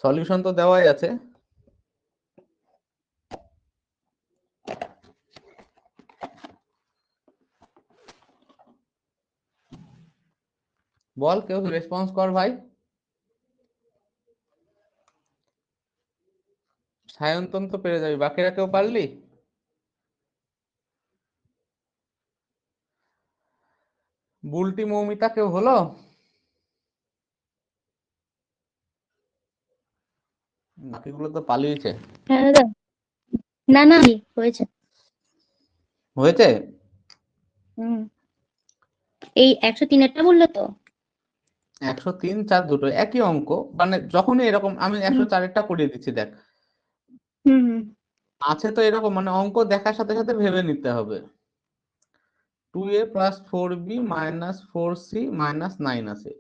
সলিউশন তো দেওয়াই আছে। বল, কেউ রেসপন্স কর ভাই। সায়ন্তন তো পেরে যাবি, বাকিরা কেউ পারলি? বুলটি মৌমিতা কেউ হলো? বাকিগুলো তো পালিয়েছে। হ্যাঁ দাদা, না না হয়েছে। হয়েছে? এই 103-এরটা বললো তো? 103, 4 দুটো একই অঙ্ক, মানে যখনই এরকম আমি 104-এরটা করিয়ে দিচ্ছি দেখ। আছে তো এরকম, মানে অঙ্ক দেখার সাথে সাথে ভেবে নিতে হবে। 2a + 4b - 4c - 9 আছে।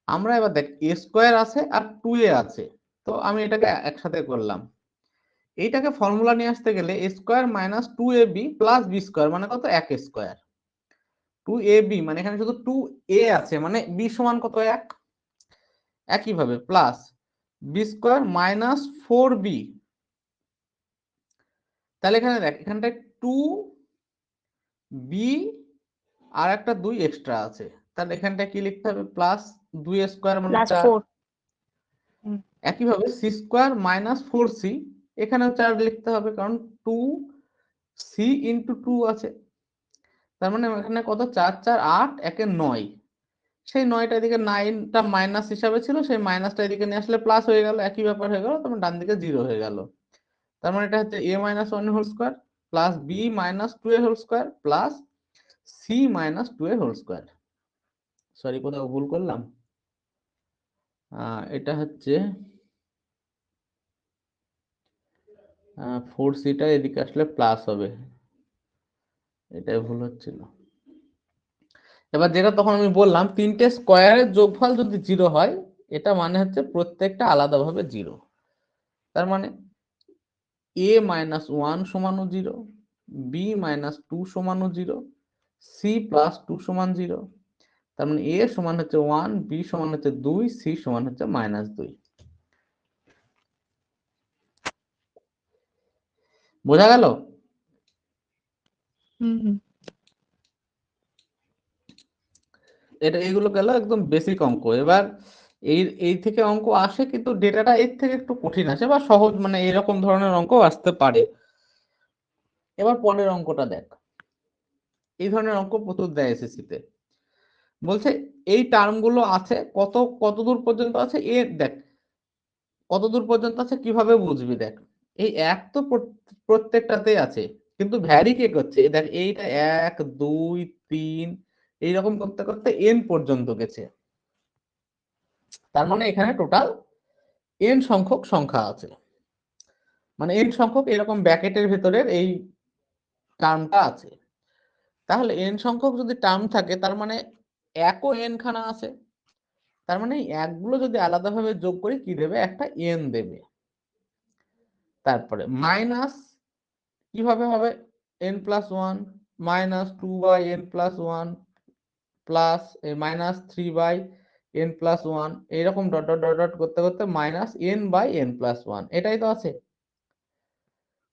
আমরা এবার দেখ a স্কোয়ার আছে আর 2a আছে, তো আমি এটাকে একসাথে করলাম। এইটাকে ফর্মুলা নিয়ে আসতে গেলে a square - 2ab + b square মানে কত? 1 স্কোয়ার। 2ab মানে এখানে শুধু 2a আছে, মানে b সমান কত? 1। একইভাবে প্লাস b স্কোয়ার - 4b, তাহলে এখানে দেখ এখানটায় 2b আর একটা 2 এক্সট্রা আছে, তাহলে এখানটায় কি লিখতে হবে? প্লাস 2 স্কোয়ার মানে 4। একইভাবে c স্কোয়ার - 4c, এখানেও 4 লিখতে হবে, কারণ 2c × 2 আছে। তার মানে এখানে কত? 4 4 8, 1 9। সেই 9টা এদিকে 9টা মাইনাস হিসাবে ছিল, সেই মাইনাসটা এদিকে নিয়ে আসলে প্লাস হয়ে গেল, একই ব্যাপার হয়ে গেল, তখন ডান দিকে 0 হয়ে গেল। তার মানে এটা হচ্ছে a - 1 whole square plus b - 2a whole square plus c - 2a whole square. Sorry, কোথাও ভুল করলাম? এটা হচ্ছে 4c-টা এদিকে আসলে প্লাস হবে, এটাই ভুল হচ্ছিল। এবার যেটা তখন আমি বললাম, তিনটে স্কোয়ারের যোগফল যদি 0 হয়, এটা মানে হচ্ছে প্রত্যেকটা আলাদাভাবে 0। তার মানে a - 1 সমান 0, b - 2 সমান 0, c + 2 সমান 0, তার মানে এ সমান হচ্ছে 1, বি সমান হচ্ছে 2, সি সমান হচ্ছে -2। বোঝা গেল? হুম। এগুলো গেল একদম বেসিক অঙ্ক। এবার এই থেকে অঙ্ক আসে, কিন্তু ডেটাটা এর থেকে একটু কঠিন আসে বা সহজ, মানে এরকম ধরনের অঙ্ক আসতে পারে। এবার পরের অঙ্কটা দেখ। এই ধরনের অঙ্ক প্রচুর দেয় এসএসসি তে। বলছে এই টার্মগুলো আছে, কত দূর পর্যন্ত আছে এ দেখ, কত দূর পর্যন্ত আছে কিভাবে বুঝবি দেখ। এই এক তো প্রত্যেকটাতেই আছে, কিন্তু ভ্যারি কে করছে, এই দেখ এইটা 1, 2, 3 এইরকম করতে করতে এন পর্যন্ত গেছে। তার মানে এখানে টোটাল এন সংখ্যক সংখ্যা আছে, মানে এন সংখ্যক এরকম ব্র্যাকেটের ভেতরের এই টার্মটা আছে। তাহলে এন সংখ্যক যদি টার্ম থাকে, তার মানে একও এন খানা আছে। তার মানে এই একগুলো যদি আলাদাভাবে যোগ করি কি দেবে, একটা এন দেবে। তারপরে মাইনাস কিভাবে হবে, n+1 -2/n+1 প্লাস -3/n+1 এইরকম ডট ডট ডট ডট করতে করতে -n/n+1, এটাই তো আছে।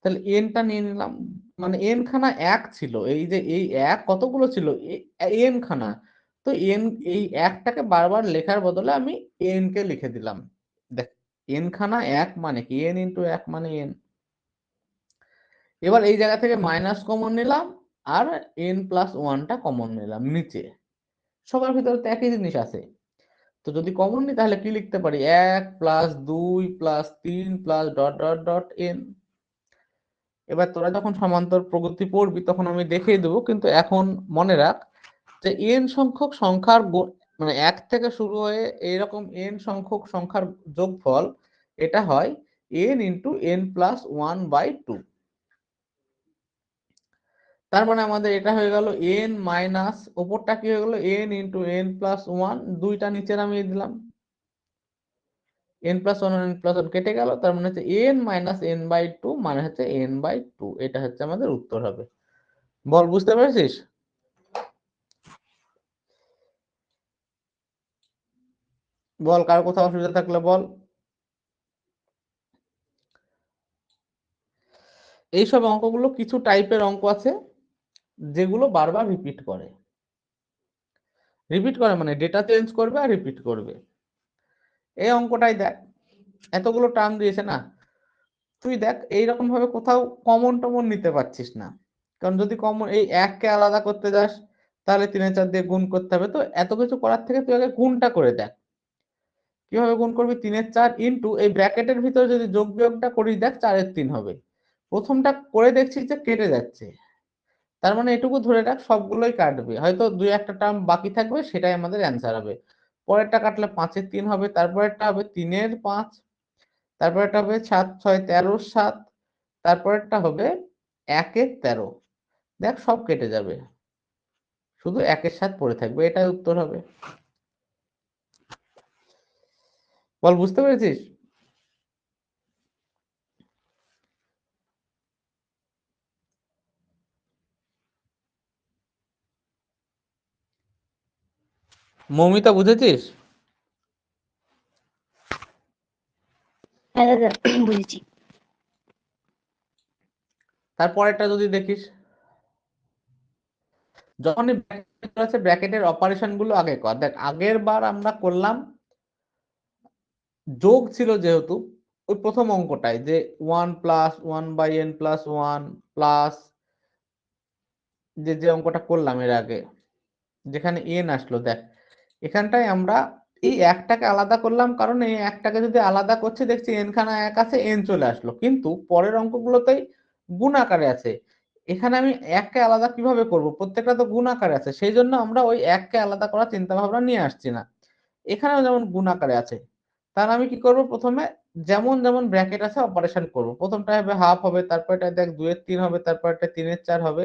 তাহলে এনটা নিয়ে নিলাম, মানে এন খানা এক ছিল, এই যে এই এক কতগুলো ছিল, এন খানা। তো এন, এই একটাকে বারবার লেখার বদলে আমি এন কে লিখে দিলাম। দেখ এন খানা এক মানে কি, এন ইন্টু এক মানে এন। এবার এই জায়গা থেকে মাইনাস কমন নিলাম, আর n+1টা কমন নিলাম নিচে। সবার ভিতরে তো একই জিনিস আছে, তো যদি কমন নিই তাহলে কি লিখতে পারি, 1+2+3+ ডট ডট ডট এন। এবার তোরা যখন সমান্তর প্রগতি পড়বি তখন আমি দেখিয়ে দেবো, কিন্তু এখন মনে রাখ যে এন সংখ্যক সংখ্যার মানে এক থেকে শুরু হয়ে এইরকম এন সংখ্যক সংখ্যার যোগফল, এটা হয় n × n+1/2। তার মানে আমাদের এটা হয়ে গেল এন মাইনাস, ওপরটা কি হয়ে গেল n × n+1, দুইটা নিচে নামিয়ে দিলাম, n+1 n+1 কেটে গেল, তার মানে হচ্ছে n-n/2 মানে হচ্ছে n/2। এটা হচ্ছে আমাদের উত্তর হবে। বল, বুঝতে পেরেছিস? বল, কার কোথাও অসুবিধা থাকলে বল। এইসব অঙ্কগুলো কিছু টাইপের অঙ্ক আছে যেগুলো বারবার রিপিট করে। রিপিট করে মানে ডেটা চেঞ্জ করবে আর রিপিট করবে। এই অঙ্কটাই দেখ, এতগুলো টার্ম দিয়েছে না, তুই দেখ এইরকম ভাবে কোথাও কমন টমন নিতে পারছিস না। কারণ যদি কমন এই এককে আলাদা করতে যাস তাহলে 3-4 দিয়ে গুণ করতে হবে। তো এত কিছু করার থেকে তুই আগে গুণটা করে দেখ। কিভাবে গুণ করবি, 3-4 ইন্টু এই ব্র্যাকেটের ভিতরে যদি যোগ বিয়োগটা করিস, দেখ 4-3 হবে। প্রথমটা করে দেখছিস যে কেটে যাচ্ছে, তার মানে এটুকু ধরে রাখ সবগুলোই কাটবে, হয়তো 2-1টা টার্ম বাকি থাকবে, সেটাই আমাদের অ্যান্সার হবে। পরেরটা কাটলে 5-3 হবে, তারপরেরটা হবে 3-5, তারপরেরটা হবে 7-6-13-7, তারপরেরটা হবে 1-13। দেখ সব কেটে যাবে, শুধু 1-7 পড়ে থাকবে, এটাই উত্তর হবে। বল, বুঝতে পেরেছিস? মৌমিতা, বুঝেছিস? হ্যাঁ দাদা, বুঝেছি। তারপরেরটা যদি দেখিস, যখনই ব্র্যাকেট আছে ব্র্যাকেটের অপারেশন গুলো আগে কর। দেখ আগের বার আমরা করলাম যোগ ছিল যেহেতু, ওই প্রথম অঙ্কটায় যে 1+1/n+1 প্লাস যে অঙ্কটা করলাম এর আগে, যেখানে এন আসলো, দেখ এখানটায় আমরা এই একটাকে আলাদা করলাম, কারণ এই একটাকে যদি আলাদা করছে দেখছি এন খানা এক আছে, এন চলে আসলো, কিন্তু পরের অঙ্কগুলোতেই গুণ আকারে আছে। এখানে আমি এককে আলাদা কিভাবে করব, প্রত্যেকটা তো গুণ আকারে আছে, সেই জন্য আমরা ওই এককে আলাদা করার চিন্তা ভাবনা নিয়ে আসছি না। এখানেও যেমন গুণ আকারে আছে, তাহলে আমি কি করব, প্রথমে যেমন যেমন ব্র্যাকেট আছে অপারেশন করব। প্রথমটা হবে হাফ হবে, তারপরটা দেখ 2-3 হবে, তারপরটা 3-4 হবে,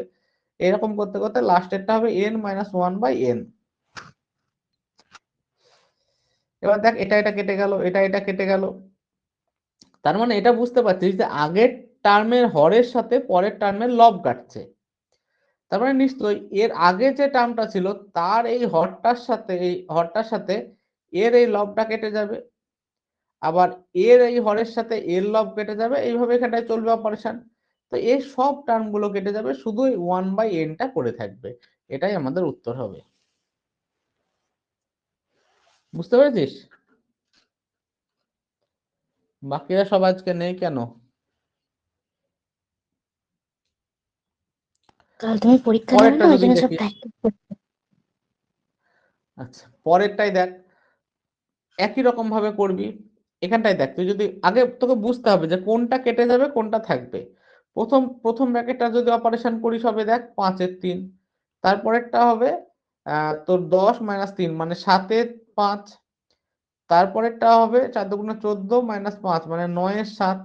এরকম করতে করতে লাস্টেরটা হবে n-1/n। এবার দেখ এটা এটা কেটে গেল, এটা এটা কেটে গেল, তার মানে এটা বুঝতে পারছিস যে আগের টার্মের হরের সাথে পরের টার্মের লব কাটছে। তারপরে নিশ্চয়ই এর আগে যে টার্মটা ছিল তার এই হরটার সাথে এর এই লবটা কেটে যাবে, আবার এর এই হরের সাথে এর লব কেটে যাবে, এইভাবে এখানে চলবে অপারেশন। তো এই সব টার্ম গুলো কেটে যাবে, শুধু 1/n-টা পড়ে থাকবে। এটাই আমাদের উত্তর হবে। বুঝতে পেরেছিস? বাকিরা সব আজকে নেই কেন? কাল তুমি পরীক্ষা নেবে পরেরটা না, ওই যদি জন্য সব দেখি, প্র্যাকটিস করতে। আচ্ছা পরেরটাই দেখ, একই রকম ভাবে করবি। এখানটাই দেখ, তুই যদি আগে তোকে বুঝতে হবে যে কোনটা কেটে যাবে কোনটা থাকবে। প্রথম প্রথম ব্র্যাকেটটা যদি অপারেশন করিস হবে দেখ 5/3, তারপরেরটা হবে তোর 10 - 3 মানে 7/5, তারপরেরটা হবে 4×2 = 14 - 5 মানে 9/7।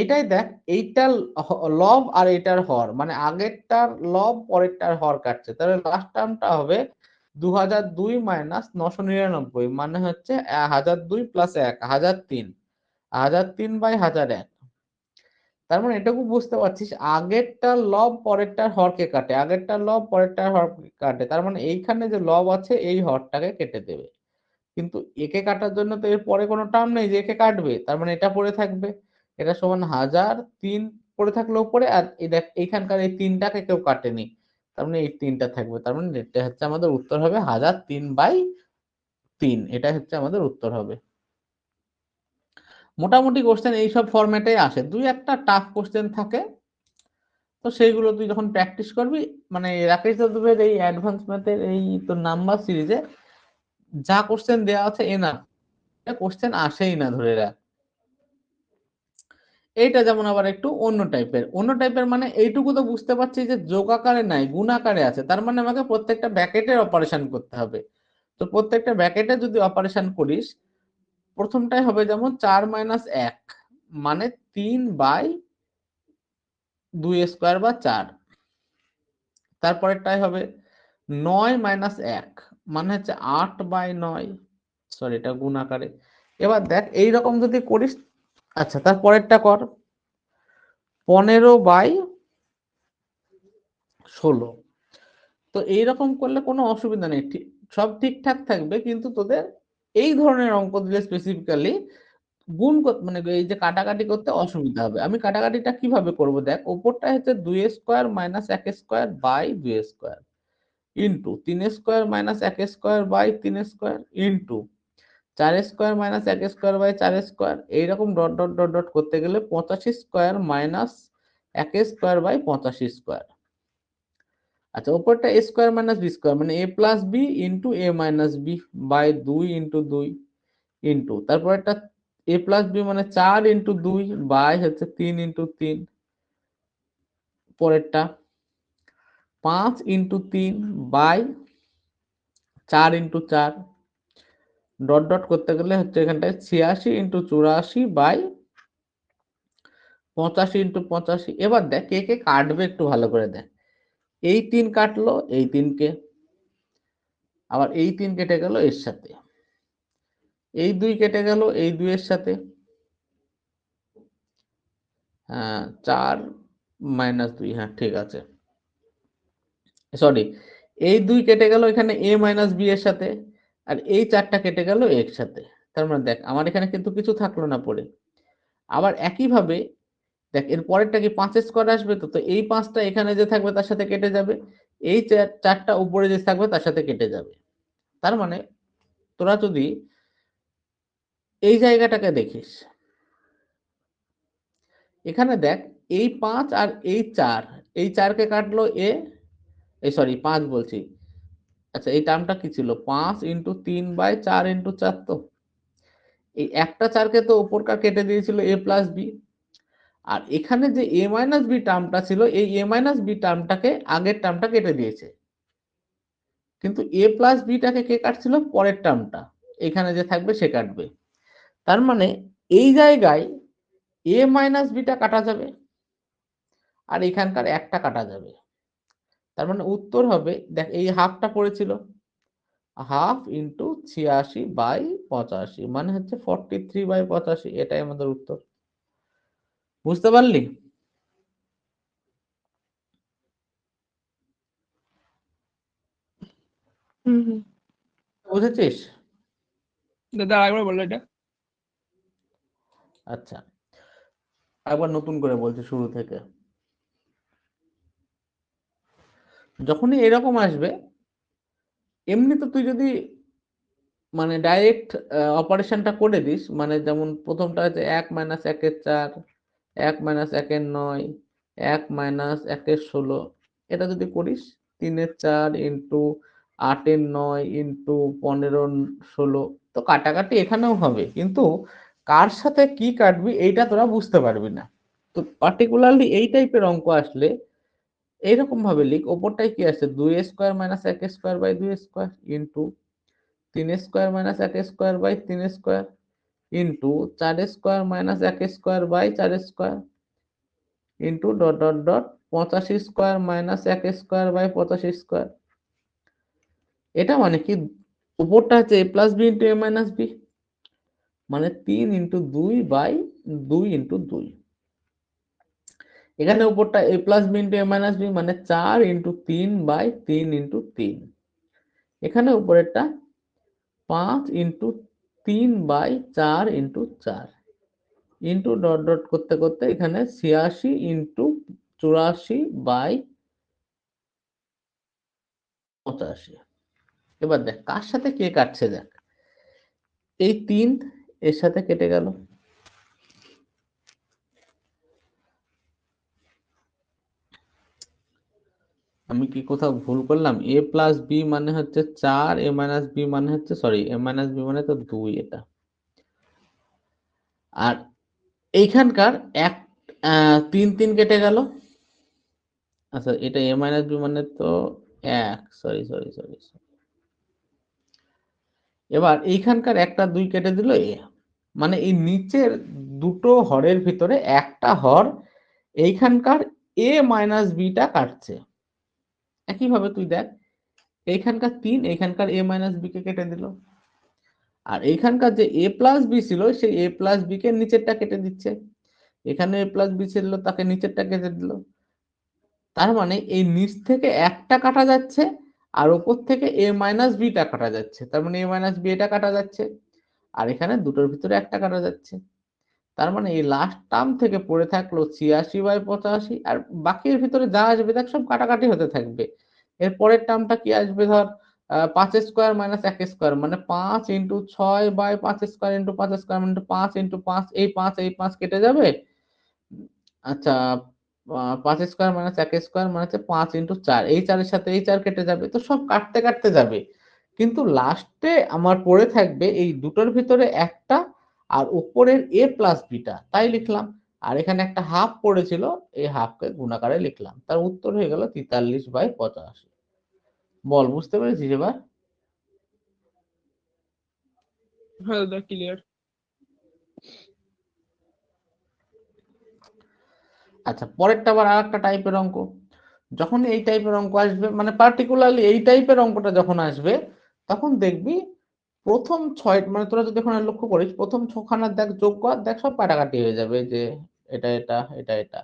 এটাই দেখ, এইটার লব আর এটার হর, মানে আগেরটার লব পরেরটার হর কাটছে, তাহলে লাস্ট টার্মটা হবে 2002 - 999, মানে হচ্ছে 1002 + 1 1003, 1003/1001। তার মানে এটুকু বুঝতে পারছিস আগেরটার লব পরেরটার হরকে কাটে, আগেরটার লব পরেরটার হরকে কাটে, তার মানে এইখানে যে লব আছে এই হরটাকে কেটে দেবে। কিন্তু একে কাটার জন্য তো এর পরে কোনো টার্ম নেই যে একে কাটবে, তার মানে এটা পড়ে থাকবে। এটা সমান 1003 পড়ে থাকলো উপরে, আর এই দেখ এইখানকার এই 3টাকে কেউ কাটেনি, তার মানে এই 3টা থাকবে। তার মানে এটা হচ্ছে আমাদের উত্তর হবে 1003/3, এটা হচ্ছে আমাদের উত্তর হবে। মোটামুটি কোশ্চেন এইসব ফরম্যাটে আসে, দুই একটা টাফ কোশ্চেন থাকে, তো সেইগুলো তুই যখন প্র্যাকটিস করবি, মানে রাকেশ যাদবের এই অ্যাডভান্স ম্যাথের এই তোর নাম্বার সিরিজে যা কোশ্চেন দেওয়া আছে এনা কোশ্চেন আসেই না ধরে রাখ। এইটা যেমন আবার একটু অন্য টাইপের মানে এইটুকু তো বুঝতে পারছি যে যোগ আকারে নাই গুণ আকারে আছে, তার মানে আমাকে প্রত্যেকটা ব্র্যাকেটের অপারেশন করতে হবে। তো প্রত্যেকটা ব্র্যাকেটে যদি অপারেশন করিস, প্রথমটাই হবে যেমন 4 - 1 মানে 3/2² বা 4, তারপরেরটাই হবে 9 - 1 মানে হচ্ছে 8/9, সরি এটা গুণ আকারে। এবার দেখ এইরকম যদি করিস, আচ্ছা তারপরেরটা কর 15/16। তো এইরকম করলে কোনো অসুবিধা নেই, সব ঠিকঠাক থাকবে, কিন্তু তোদের এই ধরনের অঙ্ক দিলে স্পেসিফিক্যালি মানে এই যে কাটাকাটি করতে অসুবিধা হবে। আমি কাটাকাটিটা কিভাবে করব দেখ, উপরটা হচ্ছে 2² - 1² ইন্টু 3² - 1² ইন্টু 4² - 1² এইরকম ডট ডট ডট ডট করতে গেলে 85² - 1²/85²। আচ্ছা উপরটা a² - b² মানে a+b ইন্টু a-b/2 * 2 ইন্টু তারপর একটা a+b মানে 4 × 2/3 পরেরটা 5 × 3/4 ডট ডট করতে গেলে হচ্ছে এখানটায় 86 × 84/85 এবার দেখ কে কে কাটবে একটু ভালো করে দেখ, এই 3 কাটলো এই 3কে, আবার এই 3 কেটে গেল এর সাথে, এই 2 কেটে গেল এই 2 এর সাথে, 4 - 2, হ্যাঁ ঠিক আছে, সরি এই 2 কেটে গেল এখানে a - b এর সাথে, আর এই 4টা কেটে গেল এর সাথে। তার মানে দেখ আমার এখানে কিন্তু কিছু থাকলো না পড়ে। আবার একইভাবে দেখ এর পরেরটা কি 5² আসবে, তো তো এই 5টা এখানে যে থাকবে তার সাথে কেটে যাবে, এই 4টা উপরে যে থাকবে তার সাথে কেটে যাবে। তার মানে তোরা যদি এই জায়গাটাকে দেখিস, এখানে দেখ এই 5 আর এই 4, এই 4কে কাটলো এই সরি 5 বলছি, আচ্ছা এই টার্মটা কি ছিল 5 × 3/4 × 4, তো এই একটা 4কে তো উপরকার কেটে দিয়েছিল a+b, আর এখানে যে a - b টার্মটা ছিল এই a - b টার্মটাকে আগের টার্মটা কেটে দিয়েছে, কিন্তু a+bটাকে কে কাটছিল পরের টার্মটা, এখানে যে থাকবে সে কাটবে। তার মানে এই জায়গায় a-bটা কাটা যাবে আর এখানকার একটা কাটা যাবে। তার মানে উত্তর হবে দেখ এই হাফটা পড়েছিল, 1/2 × 86/85 মানে হচ্ছে 43/85, এটাই আমাদের উত্তর। বুঝতে পারলি? হুম হুম। বুঝেছিস? দাদা আরেকবার বলো এটা। আচ্ছা, একবার নতুন করে বলছি শুরু থেকে। যখনই এরকম আসবে, এমনি তো তুই যদি মানে ডাইরেক্ট অপারেশনটা করে দিস, মানে যেমন প্রথমটা হচ্ছে 1 মাইনাস 1 4, 1 মাইনাস 1 9, 1 মাইনাস 1 16, এটা যদি করিস 3 4 ইন্টু 8 9 ইন্টু 15 16, তো কাটাকাটি এখানেও হবে, কিন্তু কার সাথে কি কাটবি এইটা তোরা বুঝতে পারবি না। তো পার্টিকুলারলি এই টাইপের অঙ্ক আসলে এইরকম ভাবে লিখ, ওপরটায় কি আছে 2 square minus 1 square by 2 square into 3 square minus 1 square by 3 square into 4 square minus 1 square by 4 square into dot dot dot 85 square minus 1 square by 85 square. এটা মানে কি, উপরটা হচ্ছে a plus B into A minus B, মানে 3 into 2 by 2 into 2। এখানে উপরটা a plus B into A minus B, মানে 4 into 3 by 3 into 3। এখানে উপরেরটা 5 into 3 by 4 into 4 into dot dot করতে করতে এখানে 86 ইন্টু 84 বাই 85। এবার দেখ কার সাথে কে কাটছে, দেখ এই 3 এর সাথে কেটে গেল, আমি কি কোথাও ভুল করলাম? a প্লাস বি মানে হচ্ছে 4, a মাইনাস বি মানে হচ্ছে, সরি, a মাইনাস বি মানে তো 2, এটা। আর এইখানকার এক 3 3 কেটে গেল, আচ্ছা এটা a মাইনাস বি মানে তো 1, সরি সরি সরি। এবার এইখানকার একটা 2 কেটে দিল এ, মানে এই নিচের দুটো হরের ভিতরে একটা হর এইখানকার এ মাইনাস বিটা কাটছে। একইভাবে তুই দেখ, এইখানকার 3 এইখানকার এ মাইনাস বি কে কেটে দিল, আর এইখানকার যে এ প্লাস বি ছিল সেই এ প্লাস বি কে নিচেরটা কেটে দিচ্ছে, এখানে এ প্লাস বি ছিল তাকে নিচেরটা কেটে দিল। তার মানে এই নিচ থেকে একটা কাটা যাচ্ছে আর উপর থেকে এ মাইনাস বিটা কাটা যাচ্ছে, তার মানে এ মাইনাস বি এটা কাটা যাচ্ছে, আর এখানে দুটোর ভিতরে একটা কাটা যাচ্ছে। তার মানে এই লাস্ট টার্ম থেকে পড়ে থাকলো 86 বাই 85, আর বাকির ভিতরে যা আসবে দেখ সব কাটাকাটি হতে থাকবে। এর পরের টার্মটা কি আসবে, ধর 5 স্কোয়ার মাইনাস 1 স্কোয়ার, মানে 5 into 6 by 5 square into 5 square into 5 into 5, এই 5 কেটে যাবে। আচ্ছা, 5 স্কোয়ার মাইনাস 1 স্কোয়ার মানে হচ্ছে 5 ইন্টু 4, এই 4 এর সাথে এই 4 কেটে যাবে, তো সব কাটতে কাটতে যাবে, কিন্তু লাস্টে আমার পড়ে থাকবে এই দুটোর ভিতরে একটা আর উপরের এ প্লাস বিটা, তাই লিখলাম। আর এখানে একটা হাফ পড়েছিল, এই হাফকে গুণাকারে লিখলাম, তার উত্তর হয়ে গেল 43 বাই 85। বল, বুঝতে পেরেছিস এবার? হ্যাঁ দাদা ক্লিয়ার। আচ্ছা, পরেরটা আবার আর একটা টাইপের অঙ্ক। যখন এই টাইপের অঙ্ক আসবে, মানে পার্টিকুলারলি এই টাইপের অঙ্কটা যখন আসবে, তখন দেখবি প্রথম 6, মানে তোরা যদি এখন লক্ষ্য করিস প্রথম 6খানা দেখ যোগ কর, দেখ সব কাটাকাটি হয়ে যাবে, যে এটা এটা এটা এটা,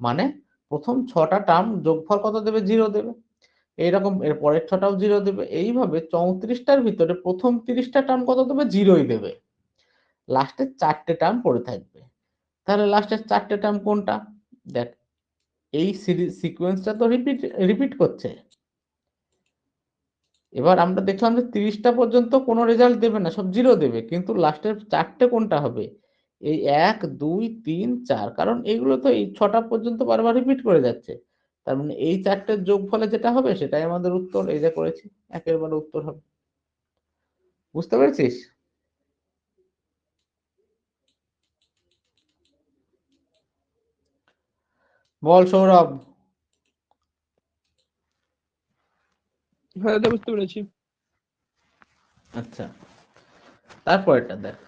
মানে প্রথম 6টা টার্ম যোগফল কত দেবে, 0 দেবে। এইরকম এর পরের 6টাও 0 দেবে, এইভাবে 34টার ভিতরে প্রথম 30টা টার্ম কত দেবে, 0ই দেবে, লাস্টের 4টে টার্ম পড়ে থাকবে। তাহলে লাস্টের 4টে টার্ম কোনটা, দেখ এই সিরিজ সিকোয়েন্সটা তো রিপিট রিপিট করছে। এবার আমরা দেখলাম যে 30টা পর্যন্ত কোনো রেজাল্ট দেবে না, সব 0 দেবে, কিন্তু লাস্টের 4টে কোনটা হবে, এই 1 2 3 4, কারণ এগুলো তো এই 6টা পর্যন্ত বারবার রিপিট করে যাচ্ছে। তার মানে এই 4টের যোগফলে যেটা হবে সেটাই আমাদের উত্তর, এই যে করেছি, একেবারে উত্তর হবে। বুঝতে পেরেছিস? বল সৌরভ। হ্যাঁ দাদা বুঝতে পেরেছি। আচ্ছা, তারপরেরটা দেখ,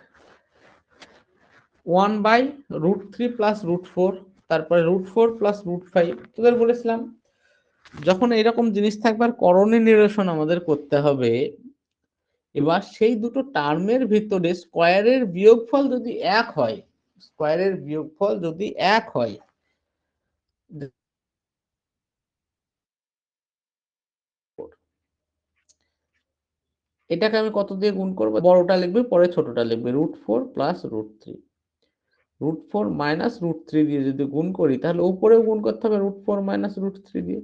1/√3 প্লাস √4, তারপরে √4 প্লাস √5। তোদের বলেছিলাম যখন এরকম জিনিস থাকবে আর করণীয় নিরসন আমাদের করতে হবে, এবার সেই দুটো টার্মের ভিতরে স্কোয়ারের বিয়োগফল যদি এক হয়, স্কোয়ারের বিয়োগফল যদি এক হয়, এটাকে আমি কত দিয়ে গুণ করবো? বড়টা লিখবে, পরে ছোটটা লিখবে, √4 প্লাস √3। √4 মাইনাস √3 দিয়ে যদি গুণ করি, তাহলে উপরেও গুণ করতে হবে √4 মাইনাস √3 দিয়ে।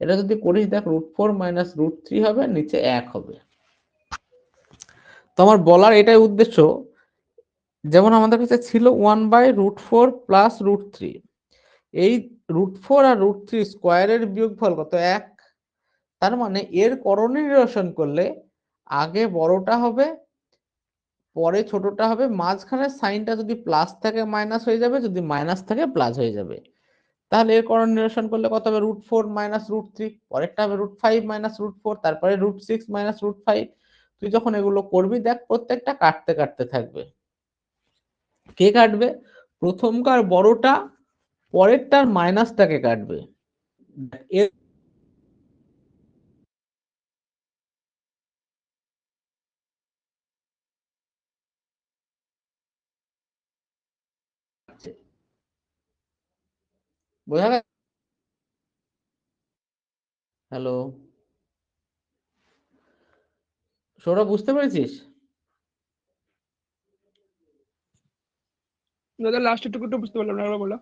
এটা যদি করিস দেখ, √4 মাইনাস √3 হবে, নিচে 1 হবে। তো আমার বলার এটাই উদ্দেশ্য, যেমন আমাদের কাছে ছিল 1/√4 প্লাস √3, এই √4 আর √3 স্কোয়ারের বিয়োগফল কত? 1। তার মানে এর করণীয় করলে আগে বড়টা হবে, পরে ছোটটা হবে, মাঝখানে সাইনটা যদি প্লাস থাকে মাইনাস হয়ে যাবে, যদি মাইনাস থাকে প্লাস হয়ে যাবে। তাহলে এর করণীয় করলে কত হবে? √4 মাইনাস √3, পরেরটা হবে √5 মাইনাস √4, তারপরে √6 মাইনাস √5। তুই যখন এগুলো করবি দেখ, প্রত্যেকটা কাটতে কাটতে থাকবে। কে কাটবে? প্রথমকার বড়টা পরেরটার মাইনাসটাকে কাটবে। এর বোঝা গেল? হ্যালো সৌরভ, বুঝতে পেরেছিস? দাদা লাস্ট টুকু বুঝতে পারলাম না, একবার বলো।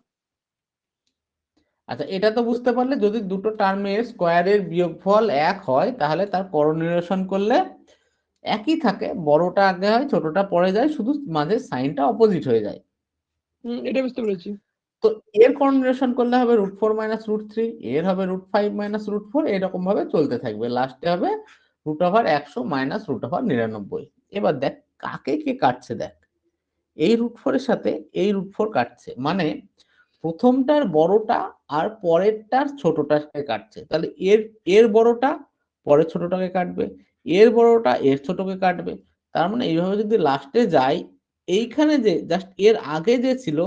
আচ্ছা, এটা তো বুঝতে পারলে, যদি দুটো টার্মের স্কোয়ারের বিয়োগফল 1 হয়, তাহলে তার করণীয় করলে একই থাকে, বড়টা আগে হয় ছোটটা পরে যায়, শুধু মাঝে সাইনটা অপোজিট হয়ে যায়। এটা বুঝতে পেরেছি। তো এর করণীয় করলে হবে √4 মাইনাস √3, এর হবে √5 মাইনাস √4, এরকম ভাবে চলতে থাকবে, লাস্টে হবে √100 মাইনাস √99। এবার দেখ কাকে কে কাটছে, দেখ এই √4 এর সাথে এই √4 কাটছে, মানে প্রথমটার বড়টা আর পরেরটার ছোটটাকে কাটছে। তাহলে এর এর বড়টা পরের ছোটটাকে কাটবে, এর বড়টা এর ছোটকে কাটবে। তার মানে এইভাবে যদি লাস্টে যাই, এইখানে যে জাস্ট এর আগে যে ছিল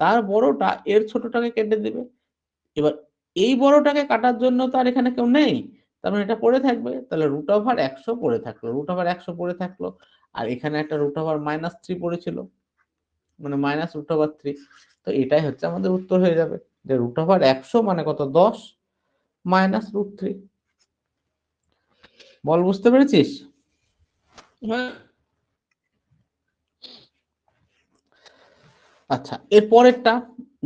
তার বড়টা এর ছোটটাকে কেটে দেবে। এবার এই বড়টাকে কাটার জন্য তার এখানে কেউ নেই, তার মানে এটা পড়ে থাকবে। তাহলে √100 পড়ে থাকলো, √100 পড়ে থাকলো, আর এখানে একটা √-3 পড়েছিল, মানে মাইনাস √3। তো এটাই হচ্ছে আমাদের উত্তর হয়ে যাবে, যে √100 মানে কত? 10 মাইনাস √3। বল, বুঝতে পেরেছিস? হ্যাঁ, আচ্ছা, এর পরেরটা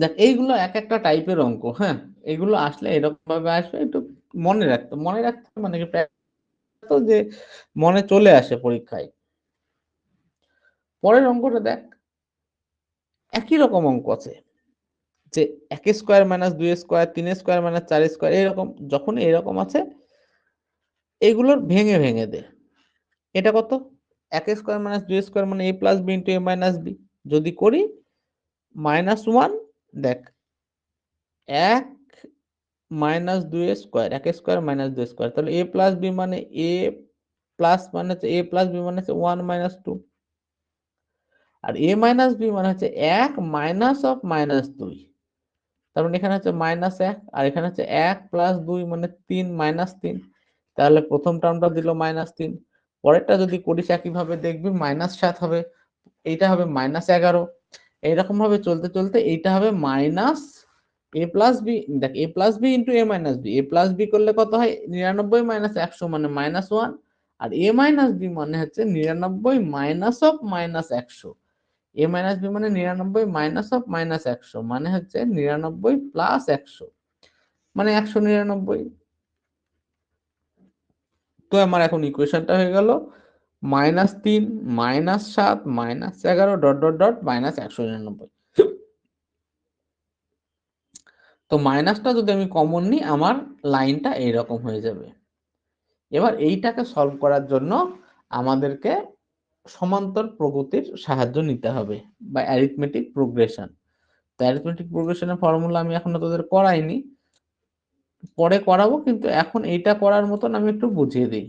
দেখ, এইগুলো এক একটা টাইপের অঙ্ক। হ্যাঁ, এগুলো আসলে এরকম ভাবে আসবে, একটু মনে রাখতে মানে কি, তো যে মনে চলে আসে পরীক্ষায়। পরের অঙ্কটা দেখ, একই রকম অঙ্ক আছে, যে 1 square minus 2 square, 3 square minus 4 square, এরকম যখন এরকম আছে, এগুলোর ভেঙে ভেঙে দে। এটা কত? 1 স্কোয়ার মাইনাস 2 স্কোয়ার মানে a plus B into a minus B. যদি করি -1, দেখ 1 minus 2 square, 1 square minus 2 square, তাহলে a প্লাস বি মানে a প্লাস মানে হচ্ছে a প্লাস বি মানে হচ্ছে 1 মাইনাস 2, আর a মাইনাস বি মানে হচ্ছে 1 মাইনাস অফ মাইনাস 2। তার মানে এখানে হচ্ছে -1, আর এখানে হচ্ছে 1 প্লাস 2 মানে 3 মাইনাস 3। তাহলে প্রথম টার্মটা দিল -3, পরেরটা যদি করিস একইভাবে দেখবি -7 হবে, এইটা হবে -11। এইরকম ভাবে চলতে চলতে এইটা হবে মাইনাস a প্লাস বি। দেখ a plus B into a minus B, a plus B করলে কত হয়? 99 মাইনাস 100 মানে -1, আর a মাইনাস বি মানে হচ্ছে 99 minus of minus 100। a minus B মানে 99 মাইনাস অফ মাইনাস 100 মানে হচ্ছে 99 প্লাস 100, মানে 199। তো আমার এখন ইকুয়েশনটা হয়ে গেল -3 -7 -11 ডট ডট ডট -199। তো মাইনাসটা যদি আমি কমন নিই, আমার লাইনটা এইরকম হয়ে যাবে। এবার এইটাকে সলভ করার জন্য আমাদেরকে সমান্তর প্রগতির সাহায্য নিতে হবে, বা অ্যারিথমেটিক প্রোগ্রেশন। তো অ্যারিথমেটিক প্রোগ্রেশনের ফর্মুলা আমি এখনো তোদের করাইনি, পরে করাবো, কিন্তু এখন এইটা করার মতন আমি একটু বুঝিয়ে দিই।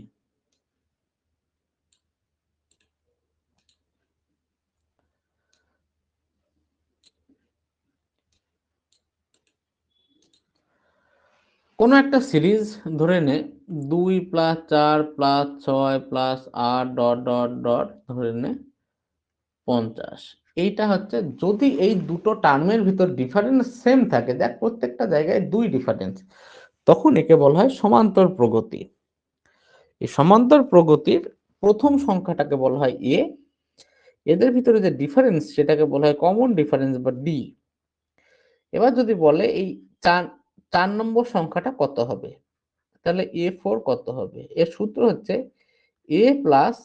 কোনো একটা সিরিজ ধরে নে 2 plus 4 plus 6 plus 8 dot dot dot ধরে নে 50। এইটা হচ্ছে যদি এই দুটো টার্মের ভিতর ডিফারেন্স সেম থাকে, দেখ প্রত্যেকটা জায়গায় 2 ডিফারেন্স, তখন একে বলা হয় সমান্তর প্রগতি। এই সমান্তর প্রগতির প্রথম সংখ্যাটাকে বলা হয় এ, এদের ভিতরে যে ডিফারেন্স সেটাকে বলা হয় কমন ডিফারেন্স বা ডি। এবার যদি বলে এই চার নম্বর সংখ্যাটা কত হবে, তাহলে A4 কত হবে? এর সূত্র হচ্ছে a plus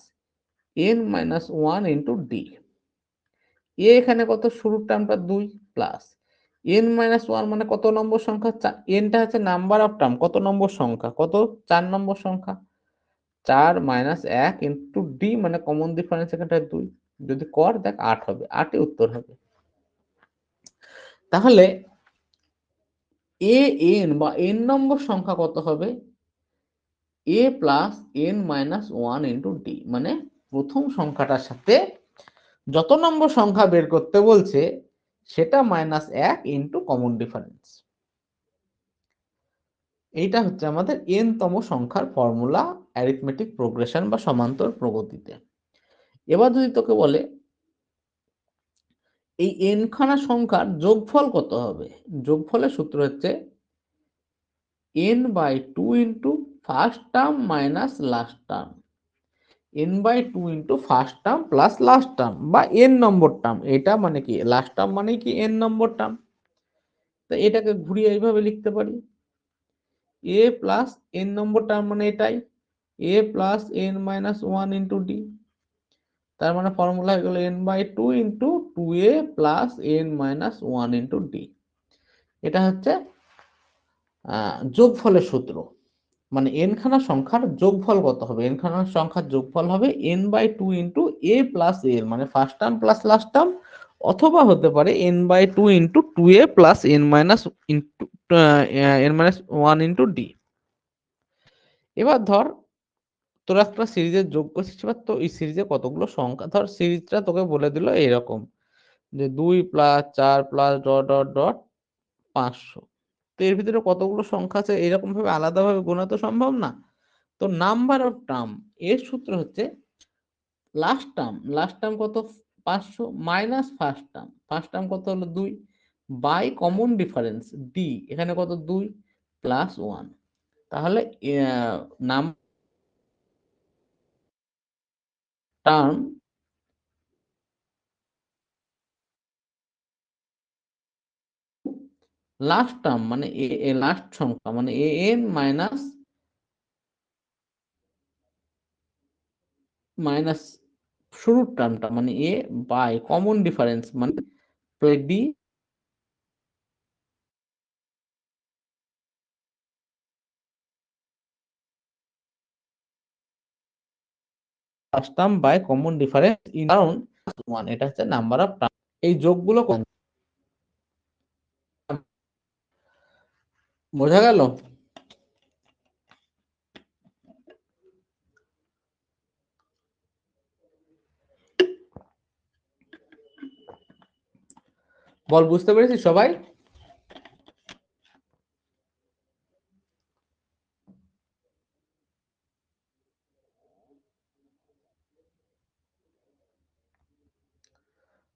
n minus one into d. A এখানে কত, শুরুর টার্মটা 2 প্লাস n মাইনাস ওয়ান মানে কত নম্বর সংখ্যা, nটা হচ্ছে নাম্বার অফ টার্ম, কত নম্বর সংখ্যা, কত 4 নম্বর সংখ্যা, 4 মাইনাস 1 ইন্টু ডি মানে কমন ডিফারেন্স এখানটায় 2, যদি কর দেখ 8 হবে, 8ই উত্তর হবে। তাহলে এ এন বা n নম্বর সংখ্যা কত হবে? a plus n minus one into D, মানে প্রথম সংখ্যাটার সাথে যত নম্বর সংখ্যা বের করতে বলছে সেটা মাইনাস 1 ইন্টু কমন ডিফারেন্স। এইটা হচ্ছে আমাদের n তম সংখ্যার ফর্মুলা অ্যারিথমেটিক প্রোগ্রেশন বা সমান্তর প্রগতিতে। এবার যদি তোকে বলে এই n খানা সংখ্যার যোগফল কত হবে, যোগফলের সূত্র হচ্ছে n by 2 into first term minus last term, n by 2 into first term plus last term বা n নম্বর টার্ম। এটা মানে কি, লাস্ট টার্ম মানে কি n নম্বর টার্ম। তো এটাকে ঘুরিয়ে এইভাবে লিখতে পারি, a plus n number term মানে এটাই, a plus n minus one into D. তার মানে ফর্মুলা হয়ে গেল n by 2 into 2a plus n minus one into D. এটা হচ্ছে যোগফলের সূত্র, মানে n খানা সংখ্যার যোগফল কত হবে, n খানা সংখ্যার যোগফল হবে n by 2 into a plus a মানে first term plus last term, অথবা হতে পারে n by 2 into 2a plus n minus into n minus one into D. এবার ধর তোর একটা সিরিজের যোগ করছিস, এবার তো এই সিরিজে কতগুলো সংখ্যা, ধর সিরিজটা তোকে বলে দিল এরকম যে 2 plus 4 plus dot dot dot 500। তো এর ভিতরে কতগুলো সংখ্যা আছে এরকম ভাবে আলাদাভাবে গোনা তো সম্ভব না। তো নাম্বার অফ টার্ম এর সূত্র হচ্ছে লাস্ট টার্ম কত 500 মাইনাস ফার্স্ট টার্ম কত হলো 2 বাই কমন ডিফারেন্স ডি, এখানে কত 2 প্লাস 1। তাহলে নাম টার্ম লাস্ট টার্ম মানে লাস্ট সংখ্যা মানে an মাইনাস মাইনাস শুরুর টার্মটা মানে a বাই কমন ডিফারেন্স মানে D first term by common difference ইন কারণ 1, এটা হচ্ছে নাম্বার অফ টার্ম। এই যোগগুলো বোঝা গেল? বল, বুঝতে পেরেছিস সবাই?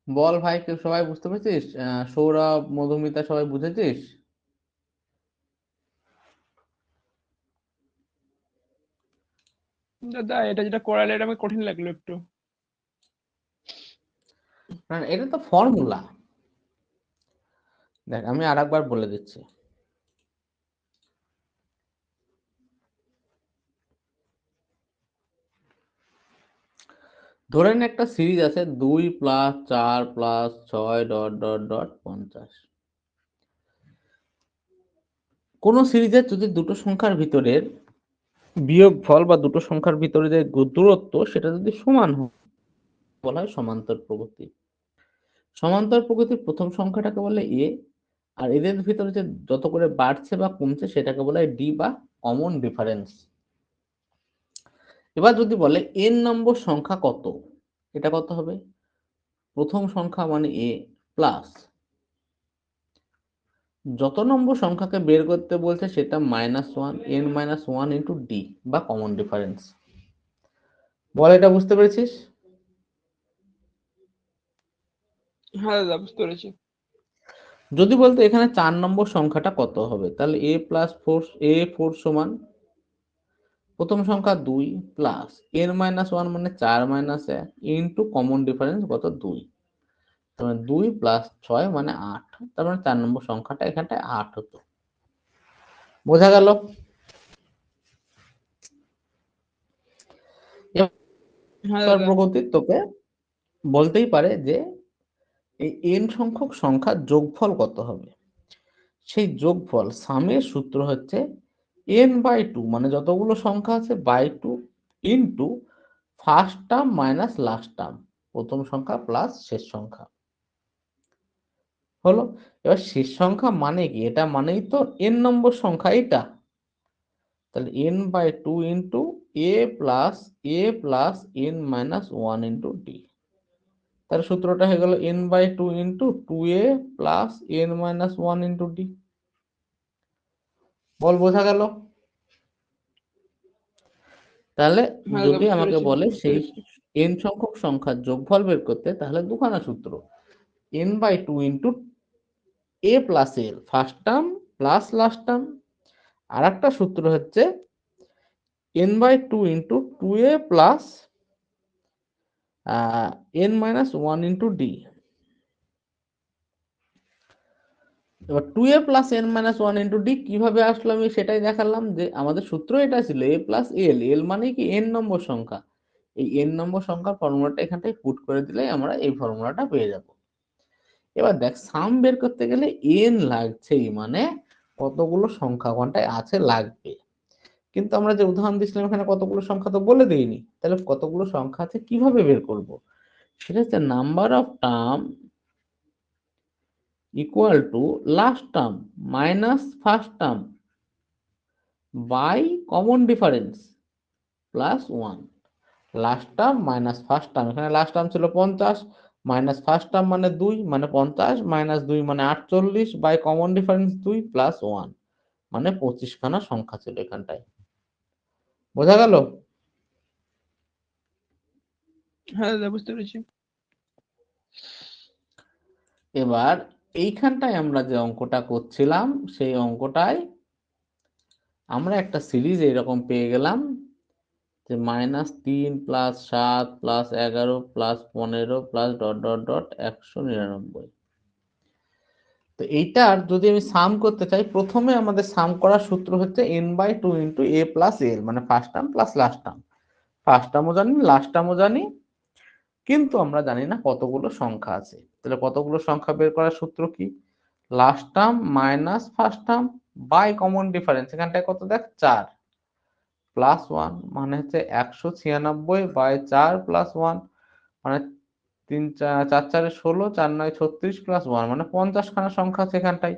বল ভাই, কেউ সবাই বুঝতে পেরেছিস? সৌরভ, মধুমিতা সবাই বুঝেছিস? দাদা এটা যেটা করালে এটা আমার কঠিন লাগলো একটু। না, এটা তো ফর্মুলা। দেখ আমি আরেকবার বলে দিচ্ছি। ধরেন একটা সিরিজ আছে 2 plus 4 plus 6 dot dot dot 50। কোন সিরিজের যদি দুটো সংখ্যার ভিতরের বিয়োগফল বা দুটো সংখ্যার ভিতরে যে দূরত্ব সেটা যদি সমান হয় বলা হয় সমান্তর প্রগতি। সমান্তর প্রগতির প্রথম সংখ্যাটাকে বলে এ, আর এদের ভিতরে যে যত করে বাড়ছে বা কমছে সেটাকে বলা হয় ডি বা কমন ডিফারেন্স। এবার যদি বলে এন নম্বর সংখ্যা কত, এটা কত হবে, প্রথম সংখ্যা মানে এ প্লাস যত নম্বর সংখ্যাকে বের করতে বলছে সেটা minus one, N minus one into D বা কমন ডিফারেন্স। বল, এটা বুঝতে পেরেছিস? হ্যাঁ দাদা বুঝতে পেরেছি। যদি বলতো এখানে 4 নম্বর সংখ্যাটা কত হবে, তাহলে a প্লাস 4 a4 সমান প্রথম সংখ্যা 2 প্লাস n মাইনাস 1 মানে 4 মাইনাস 1 ইন্টু কমন ডিফারেন্স কত 2, তার মানে 2 প্লাস 6 মানে 8, তার মানে 4 নম্বর সংখ্যাটা এখানটায় 8 হতো। বোঝা গেল? হ্যাঁ এবার দাদা। প্রগতি তোকে বলতেই পারে যে এই n সংখ্যক সংখ্যার যোগফল কত হবে। সেই যোগফল সামের সূত্র হচ্ছে n/2 মানে যতগুলো সংখ্যা আছে by 2 into first term minus last term, প্রথম সংখ্যা প্লাস শেষ সংখ্যা। হলো। এবার শেষ সংখ্যা মানে কি? এটা মানেই তো n নম্বর সংখ্যা এটা। তাহলে n/2 into a plus n minus 1 into D. তার সূত্রটা হয়ে গেল n/2 into 2a plus n minus 1 into d. বল বোঝা গেল? তাহলে হ্যাঁ দাদা, যদি বুঝতে আমাকে পেরেছি বলে বুঝতে সেই পেরেছি। n সংখ্যক সংখ্যার যোগফল বের করতে, তাহলে দুখানা সূত্র, n/2 into a plus l first term plus last term, আর একটা সূত্র হচ্ছে n/2 into 2a plus n minus 1 into D. এবার 2a plus n minus 1 into d কিভাবে আসলো আমি সেটাই দেখালাম, যে আমাদের সূত্র এটা ছিল a প্লাস l, l মানে কি n নম্বর সংখ্যা, এই n নম্বর সংখ্যার ফর্মুলাটা এখানটায় পুট করে দিলেই আমরা এই ফর্মুলাটা পেয়ে যাব। এবার দেখ সাম বের করতে গেলে n লাগছেই, মানে কতগুলো সংখ্যা কোনটায় আছে লাগবে। কিন্তু আমরা যে উদাহরণ দিয়েছিলাম এখানে কতগুলো সংখ্যা তো বলে দেইনি, তাহলে কতগুলো সংখ্যা আছে কিভাবে বের করব? সেটা হচ্ছে number of term equal to last term minus first term by common difference plus 1। Last term minus first term, এখানে লাস্ট টার্ম ছিল 50 মাইনাস ফার্স্ট টার্ম মানে 2 মানে 50 মাইনাস 2 মানে 48 বাই কমন ডিফারেন্স 2 প্লাস 1 মানে 25 খানা সংখ্যা ছিল এখানটায়। বোঝা গেল? হ্যাঁ দাদা, বুঝতে পেরেছি। এবার এইখানটায় আমরা যে অঙ্কটা করছিলাম সেই অঙ্কটায় আমরা একটা সিরিজ এইরকম পেয়ে গেলাম যে -3 plus 7 plus 11 plus 15 plus dot dot dot 199। তো এইটার যদি আমি সাম করতে চাই, প্রথমে আমাদের সাম করার সূত্র হচ্ছে n/2 into a plus l মানে first term plus last term. First টার্মও জানি লাস্ট টার্মও জানি, কিন্তু আমরা জানি না কতগুলো সংখ্যা আছে। তাহলে কতগুলো সংখ্যা বের করার সূত্র কি? Last term minus first term by common difference, এখানটায় কত দেখ 4 প্লাস 1 মানে হচ্ছে 196 বাই 4 প্লাস 1 মানে 3 4 4 16 4 9 36 প্লাস 1 মানে 50 খানা সংখ্যা আছে এখানটায়।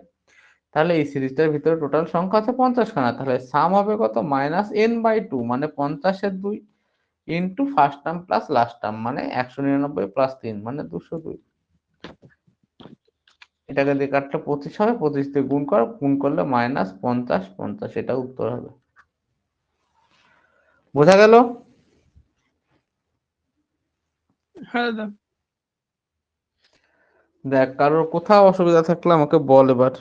তাহলে এই সিরিজটার ভিতরে টোটাল সংখ্যা আছে 50 খানা, তাহলে সাম হবে কত? -n/2 মানে 50 এর 2 into first term plus last term মানে 199 প্লাস 3 মানে 202। এটাকে দিয়ে কাটলে 25 হবে, 25 দিয়ে গুণ কর, গুণ করলে -50 50, এটা উত্তর হবে। বোঝা গেল? হ্যাঁ দাদা। দেখ কারোর কোথাও অসুবিধা থাকলে আমাকে বল এবার।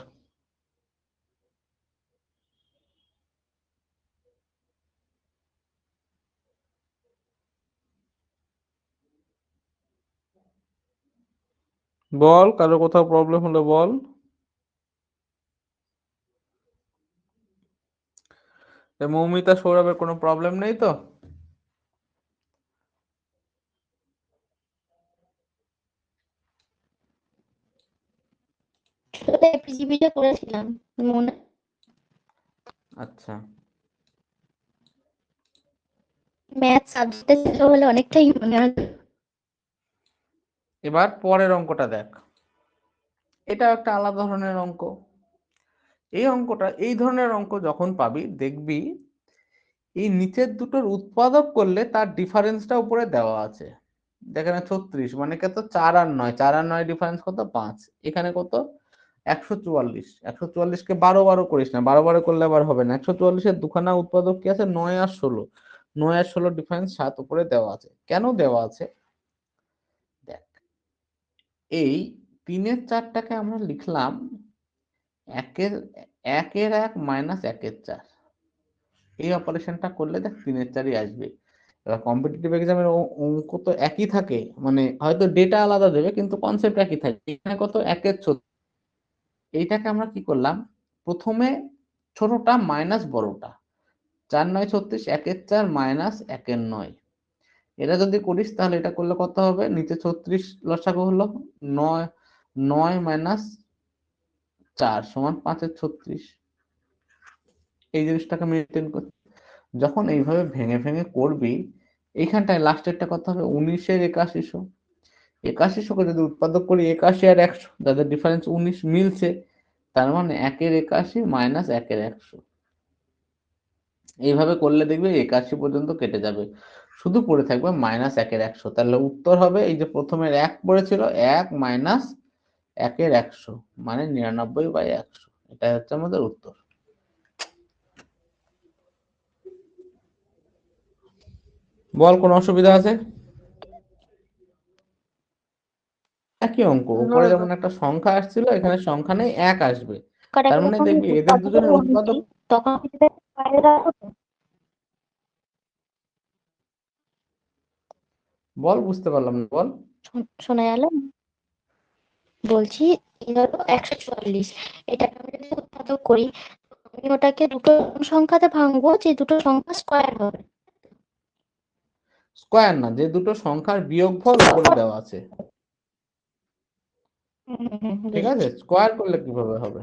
বল, কারোর কোথাও প্রবলেম হলে বল। মৌমিতা সৌরভের কোনো প্রবলেম নেই তো? ছোটবেলায় পৃথিবীটা করেছিলাম মনে। আচ্ছা, ম্যাথ সাবজেক্টে ছিল বলে অনেকটাই মনে আছে। এবার পরের অঙ্কটা দেখ। এটা একটা আলাদা ধরনের অঙ্ক। এই অঙ্কটা, এই ধরনের অঙ্ক যখন পাবি দেখবি এই নিচের দুটোর উৎপাদক করলে তার ডিফারেন্সটা উপরে দেওয়া আছে। দেখেন 36 মানে কত? 4 আর 9, 4 আর 9 ডিফারেন্স কত? 5। এখানে কত? 144। 144 কে 12 12 করিস না, 12 12 করলে আবার হবে না। 144 এর দুখানা উৎপাদক কি আছে? 9 আর 16। 9 আর 16 ডিফারেন্স 7 উপরে দেওয়া আছে। কেন দেওয়া আছে দেখ, এই 3-এর 4টাকে আমরা লিখলাম 1-এর 1 মাইনাস 1-এর 4। এই অপারেশনটা করলে দেখ 3-4 আসবে। এবার কম্পিটিটিভ এক্সামের অঙ্ক তো একই থাকে, মানে হয়তো ডেটা আলাদা দেবে কিন্তু কনসেপ্ট একই থাকে। এখানে কত 1/36। এইটাকে আমরা কি করলাম, প্রথমে ছোটটা মাইনাস বড়টা, 4×9 = 36, 1/4 মাইনাস 1/9। এটা যদি করিস তাহলে এটা করলে কত হবে, নিচে 36 লসাগু হলো, 9 9 - 4 = 5/36। এই জিনিসটাকে মেনটেন করতে যখন এইভাবে ভেঙে ভেঙে করবি, এইখানটায় লাস্টেরটা কত হবে, 19-এর 8100। 8100কে যদি উৎপাদক করি 81 আর 100, যাদের ডিফারেন্স 19 মিলছে, তার মানে 1-এর 81 মাইনাস 1-এর 100। এইভাবে করলে দেখবে 81 পর্যন্ত কেটে যাবে, শুধু পড়ে থাকবে -1-এর 100। তাহলে উত্তর হবে এই যে প্রথমের 1 পড়েছিল, 1 মাইনাস 1-এর 100 মানে 99/100। এটাই হচ্ছে আমাদের উত্তর। বল, কোন অসুবিধা আছে? একই অঙ্ক, উপরে যেমন একটা সংখ্যা আসছিল, এখানে সংখ্যা নেই, 1 আসবে। তার মানে যখন দেখবি এদের উৎপাদকের দুজনের মান উৎপাদক। দিই, তখন কি সেটা বাইরে দেওয়া হতো? বল, বুঝতে পারলাম না, বল। শোনা গেল? বলছি, এই হলো 144, এটাকে আমি যদি উৎপাদক করি, আমি ওটাকে দুটো সংখ্যাতে ভাঙবো, যে দুটো সংখ্যা স্কোয়ার হবে। স্কোয়ার না, যে দুটো সংখ্যার বিয়োগফল উপরে দেওয়া আছে, ঠিক আছে? বুঝেছি। স্কোয়ার করলে কিভাবে হবে,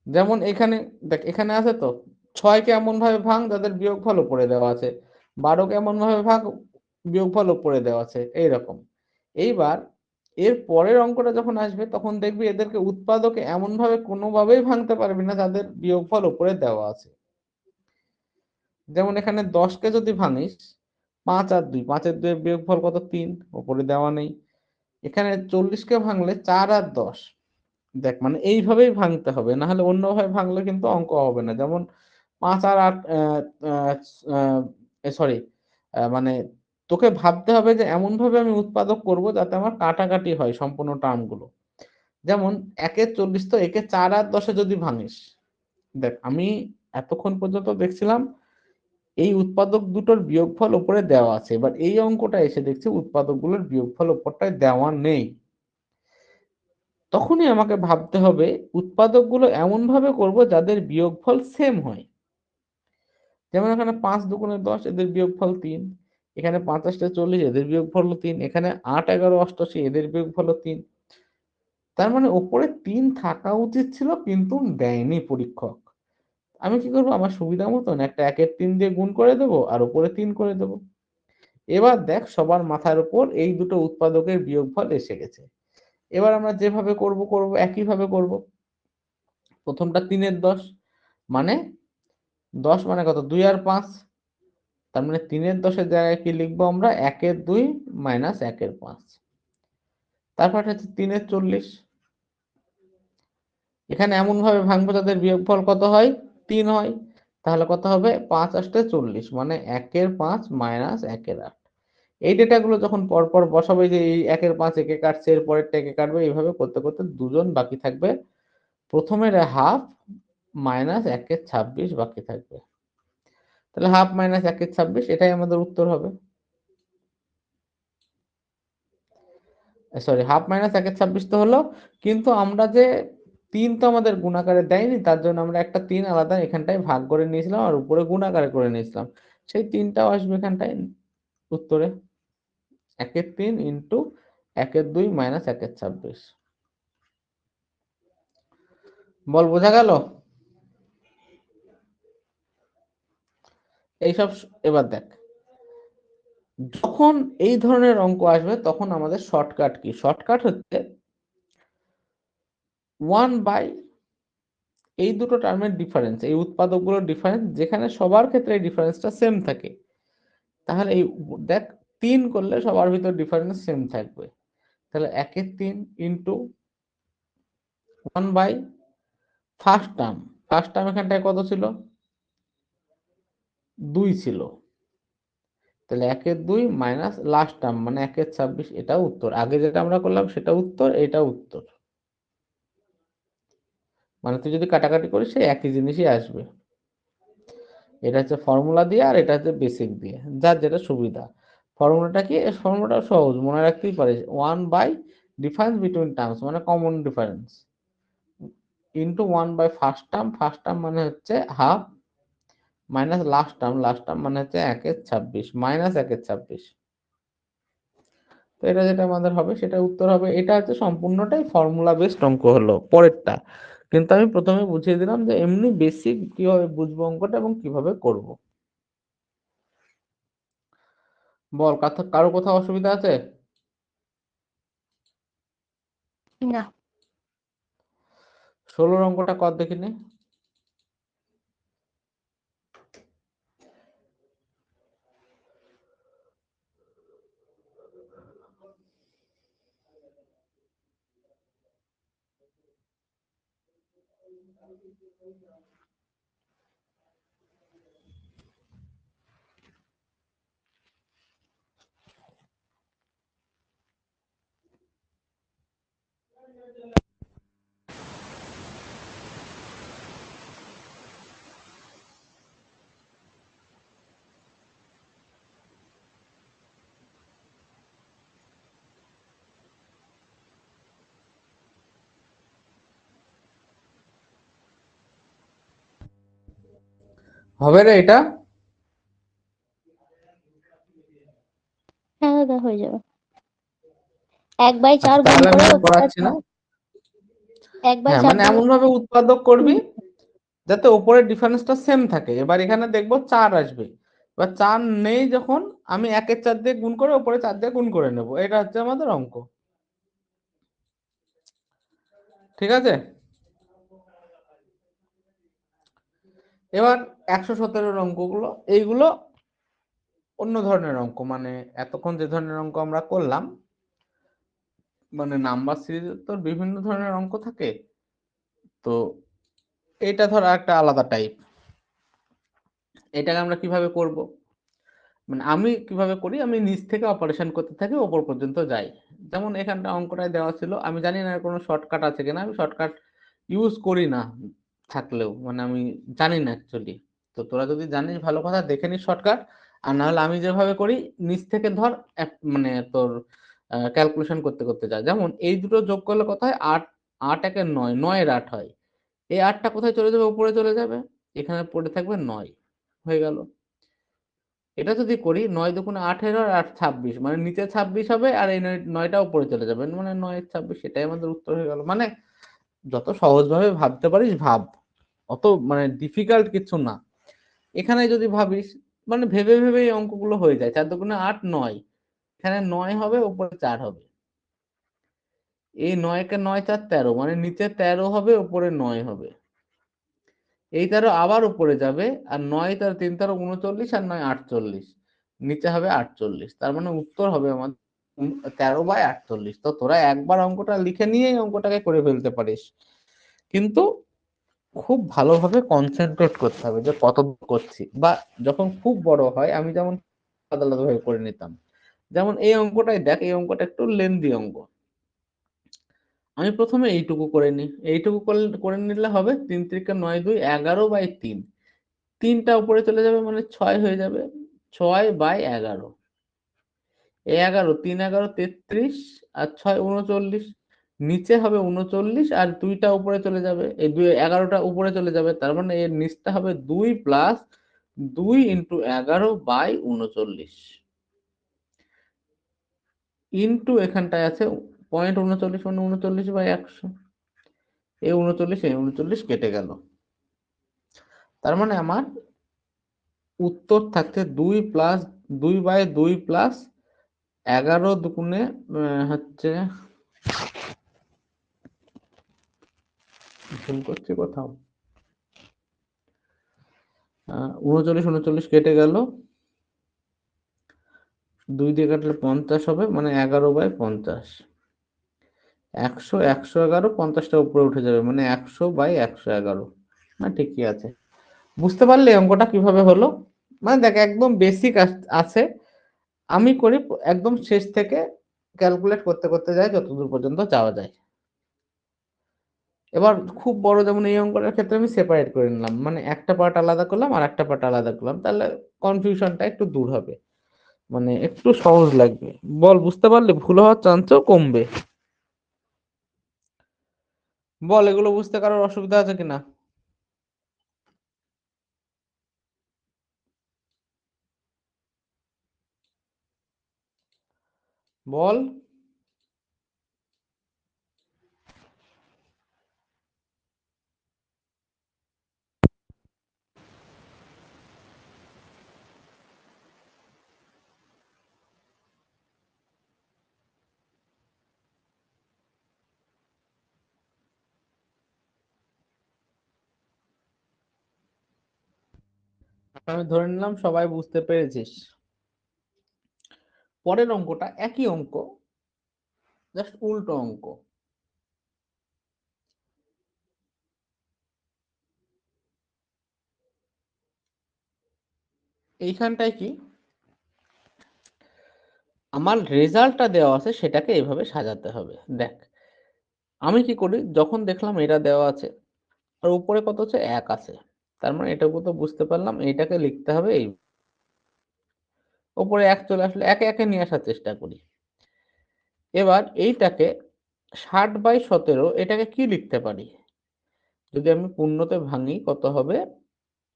যেমন এখানে দেখ, এখানে আছে তো 6কে এমন ভাবে ভাঙ যাদের বিয়োগফল উপরে দেওয়া আছে, 12কে এমন ভাবে ভাগ, বিয়োগফল উপরে দেওয়া আছে, এইরকম। এইবার এর পরের অঙ্কটা যখন আসবে তখন দেখবি এদেরকে উৎপাদকে এমন ভাবে কোনোভাবেই ভাঙতে পারবি না যাদের বিয়োগফল উপরে দেওয়া আছে। যেমন এখানে 10কে যদি ভাঙিস, 5 আর 2, 5 এর 2 এর বিয়োগফল কত, 3, উপরে দেওয়া নেই। এখানে 40কে ভাঙলে 4 আর 10, দেখ মানে এইভাবেই ভাঙতে হবে, না হলে অন্যভাবে ভাঙলে কিন্তু অঙ্ক হবে না। যেমন 5 আর 8, সরি, মানে তোকে ভাবতে হবে যে এমন ভাবে আমি উৎপাদক করব যাতে আমার কাটাকাটি হয় সম্পূর্ণ টার্মগুলো। যেমন 1/40, তো একে 4 আর 10-এ যদি ভাঙিস, দেখ আমি এতক্ষণ পর্যন্ত দেখছিলাম এই উৎপাদক দুটোর বিয়োগফল উপরে দেওয়া আছে, এবার এই অঙ্কটা এসে দেখছি উৎপাদকগুলোর বিয়োগফল উপরটায় দেওয়া নেই। তখনই আমাকে ভাবতে হবে উৎপাদকগুলো এমন ভাবে করব যাদের বিয়োগফল সেম হয়। যেমন এখানে 5×2 = 10, এদের বিয়োগফল 3। এখানে 5×8 = 40, এদের বিয়োগফল 3। এখানে 8×11 = 88, এদের বিয়োগফল 3। তার মানে উপরে 3 থাকা উচিত ছিল, কিন্তু দেয়নি পরীক্ষক। আমি কি করব, আমার সুবিধা মতন একটা 1-এর 3 দিয়ে গুণ করে দেবো আর উপরে 3 করে দেবো। এবার দেখ সবার মাথার উপর এই দুটো উৎপাদকের বিয়োগফল এসে গেছে। এবার আমরা যেভাবে করব একইভাবে করব। প্রথমটা 3-এর 10, মানে 10 মানে কত, 2 আর 5। তার মানে 3-এর 10-এর জায়গায় কি লিখবো আমরা, 1-এর 2 মাইনাস 1-এর 5। তারপর হচ্ছে 3-এর 40, এখানে এমন ভাবে ভাঙবো যাদের বিয়োগফল কত হয়, 3 হয়। তাহলে কত হবে, 5×8 = 40, মানে 1-এর 5 মাইনাস 1-এর 8। এই ডেটাগুলো যখন পরপর বসাবে, যে এই 1-এর 5 একে কাটছে, এর পরেরটা একে কাটবে, এইভাবে করতে করতে দুজন বাকি থাকবে, প্রথমের হাফ মাইনাস 1-এর 26 বাকি থাকবে। তাহলে হাফ মাইনাস 1-এর 26, এটাই আমাদের উত্তর হবে। সরি, হাফ মাইনাস 1-এর 26 তো হলো, কিন্তু আমরা যে 3 তো আমাদের গুণাকারে দেয়নি, তার জন্য আমরা একটা 3 আলাদা এখানটায় ভাগ করে নিয়েছিলাম আর উপরে গুণাকারে করে নিয়েছিলাম, সেই 3টাও আসবে এখানটায় উত্তরে। 1-এর 3 ইন্টু 1-এর 2 মাইনাস 1-এর 26। বল, বোঝা গেল? এইসব এবার দেখ, যখন এই ধরনের অঙ্ক আসবে তখন আমাদের শর্টকাট কি, শর্টকাট হচ্ছে 1 বাই এই দুটো টার্মের ডিফারেন্স, এই উৎপাদকগুলোর ডিফারেন্স, যেখানে সবার ক্ষেত্রে এই ডিফারেন্সটা সেম থাকে। তাহলে এই দেখ 3 করলে সবার ভিতর ডিফারেন্স সেম থাকবে। তাহলে 1-এর 3 ইন্টু 1 by first term, first term এখানটায় কত ছিল, 2 ছিল। তাহলে 1-এর 2 মাইনাস লাস্ট টার্ম মানে 1-এর 26, এটা উত্তর। আগে যেটা আমরা করলাম সেটা উত্তর, এটা উত্তর। মানে তুই যদি কাটাকাটি করিস সেই একই জিনিসই আসবে। এটা হচ্ছে ফর্মুলা দিয়ে আর এটা হচ্ছে বেসিক দিয়ে, যার যেটা সুবিধা। ফর্মুলাটা কি? ফর্মুলাটা সহজ, মনে রাখতেই পারিস, 1 বাই ডিফারেন্স বিটুইন টার্মস মানে common difference into 1 by first term মানে হচ্ছে হাফ মাইনাস লাস্ট টার্ম মানে হচ্ছে 1/26 মাইনাস 1/26। তো এটা যেটা আমাদের হবে সেটা উত্তর হবে। এটা হচ্ছে সম্পূর্ণটাই ফর্মুলা বেসড অঙ্ক হলো পরেরটা, কিন্তু আমি প্রথমে বুঝিয়ে দিলাম যে এমনি বেসিক কিভাবে বুঝবো অঙ্কটা এবং কিভাবে করব। বল, কারো কোথাও অসুবিধা আছে? না। 16 অঙ্কটা কর দেখিনি। হবে রে এটা? হ্যাঁ দাদা, হয়ে যাবে। 1/4 গুণ তাহলে আমি করে আর ওপরে করাচ্ছি না। 1/4 হ্যাঁ, মানে গুণ। এমন ভাবে উৎপাদক করবি যাতে উপরের ডিফারেন্সটা সেম থাকে। এবার এখানে দেখবো 4 আসবে, এবার 4 নেই যখন আমি 1/4 দিয়ে গুণ করে উপরে 4 দিয়ে গুণ করে নেব। এটা হচ্ছে আমাদের অঙ্ক। ঠিক আছে, এবার 117 অঙ্কগুলো, এইগুলো অন্য ধরনের অঙ্ক। মানে এতক্ষণ যে ধরনের অঙ্ক আমরা করলাম, মানে নাম্বার সিরিজে তো বিভিন্ন ধরনের অঙ্ক থাকে, তো এটা ধর একটা আলাদা টাইপ। এটাকে আমরা কিভাবে করব, মানে আমি কিভাবে করি, আমি নিচ থেকে অপারেশন করতে থাকি ওপর পর্যন্ত যাই। যেমন এখানটা অঙ্কটায় দেওয়া ছিল, আমি জানি না এর কোনো শর্টকাট আছে কিনা, আমি শর্টকাট ইউজ করি না, থাকলেও মানে আমি জানি না অ্যাকচুয়ালি। তো তোরা যদি জানিস ভালো কথা, দেখে নিস শর্টকাট। আর না হলে আমি যেভাবে করি, নিচ থেকে ধর মানে তোর ক্যালকুলেশন করতে করতে যা। যেমন এই দুটো যোগ করলে কত হয়? 8, 8 একে 9, 9 এর 8 হয়। এই 8টা কোথায় চলে যাবে? উপরে চলে যাবে, এখানে পড়ে থাকবে 9। হয়ে গেল। এটা যদি করি 9 দুগুণে 18 আর 8 26, মানে নিচে 26 হবে আর এই 9টা উপরে চলে যাবে, মানে 9 26। এটাই আমাদের উত্তর হয়ে গেল। মানে যত সহজ ভাবে ভাবতে পারিস ভাব, অত মানে ডিফিকাল্ট কিছু না। এখানে যদি ভাবিস, মানে ভেবে ভেবে এই অঙ্কগুলো হয়ে যায়। 4 দুগুণে 8, 9, এখানে 9 হবে উপরে 4 হবে। এই 9 কে 9 4 13, মানে নিচে 13 হবে উপরে 9 হবে। এই 13 আবার উপরে যাবে, আর 9 13 3 13 39 আর 9 48, নিচে হবে 48। তার মানে উত্তর হবে আমাদের 13/48। তো তোরা একবার অঙ্কটা লিখে নিয়ে এই অঙ্কটাকে করে ফেলতে পারিস, কিন্তু খুব ভালোভাবে কনসেন্ট্রেট করতে হবে যে কত করছি। বা যখন খুব বড় হয়, আমি যেমন আলাদা আলাদা ভাবে করে নিতাম। যেমন এই অঙ্কটাই দেখ, এই অঙ্কটা একটু লেন্দি অঙ্ক। আমি প্রথমে এইটুকু করে নিই, এইটুকু করে নিলে হবে 3 3 9 2 11/3। 3টা উপরে চলে যাবে মানে 6 হয়ে যাবে, 6/11। এই 11, 3 11 33 আর 6 39, নিচে হবে 39 আর 2টা উপরে চলে যাবে, এই 2 11টা উপরে চলে যাবে, তার মানে এর নিচটা হবে 2 প্লাস 2 ইন্টু 11/39 ইন্টু এখানটায় আছে 0.39 মানে 39/100। এই 39 কেটে গেল। তার মানে আমার উত্তর থাকছে 2 প্লাস 11 দুগুণে হচ্ছে, ভুল করছি কোথাও, 39 কেটে গেল, 2 দিয়ে কাটলে 50 হবে, মানে 11/50। 100 111, 50টা উপরে উঠে যাবে, মানে 100/111। না ঠিকই আছে। বুঝতে পারলে অঙ্কটা কিভাবে হলো? মানে দেখ একদম বেসিক আছে, আমি করি একদম শেষ থেকে ক্যালকুলেট করতে করতে যাই যতদূর পর্যন্ত যাওয়া যায়। এবার খুব বড় যেমন এই অঙ্কটার ক্ষেত্রে আমি সেপারেট করে নিলাম, মানে একটা পার্ট আলাদা করলাম আর একটা পার্ট আলাদা করলাম, তাহলে কনফিউশনটা একটু দূর হবে, মানে একটু সহজ লাগবে। বল, বুঝতে পারলে ভুল হওয়ার চান্সও কমবে। বল, এগুলো বুঝতে কারোর অসুবিধা আছে কিনা? বল। আমি ধরে নিলাম সবাই বুঝতে পেরেছিস। পরের অঙ্কটা একই অঙ্ক, জাস্ট উল্টো অঙ্ক। এইখানটায় কি, আমার রেজাল্টটা দেওয়া আছে সেটাকে এইভাবে সাজাতে হবে। দেখ, আমি কি করি, যখন দেখলাম এটা দেওয়া আছে আর উপরে কত হচ্ছে 1 আছে, তার মানে এটাকে তো বুঝতে পারলাম এটাকে লিখতে হবে এই, উপরে 1 চলে আসলে একে একে নিয়ে আসার চেষ্টা করি। এবার এইটাকে 60/17 এটাকে কি লিখতে পারি, যদি আমি পূর্ণতে ভাঙি কত হবে,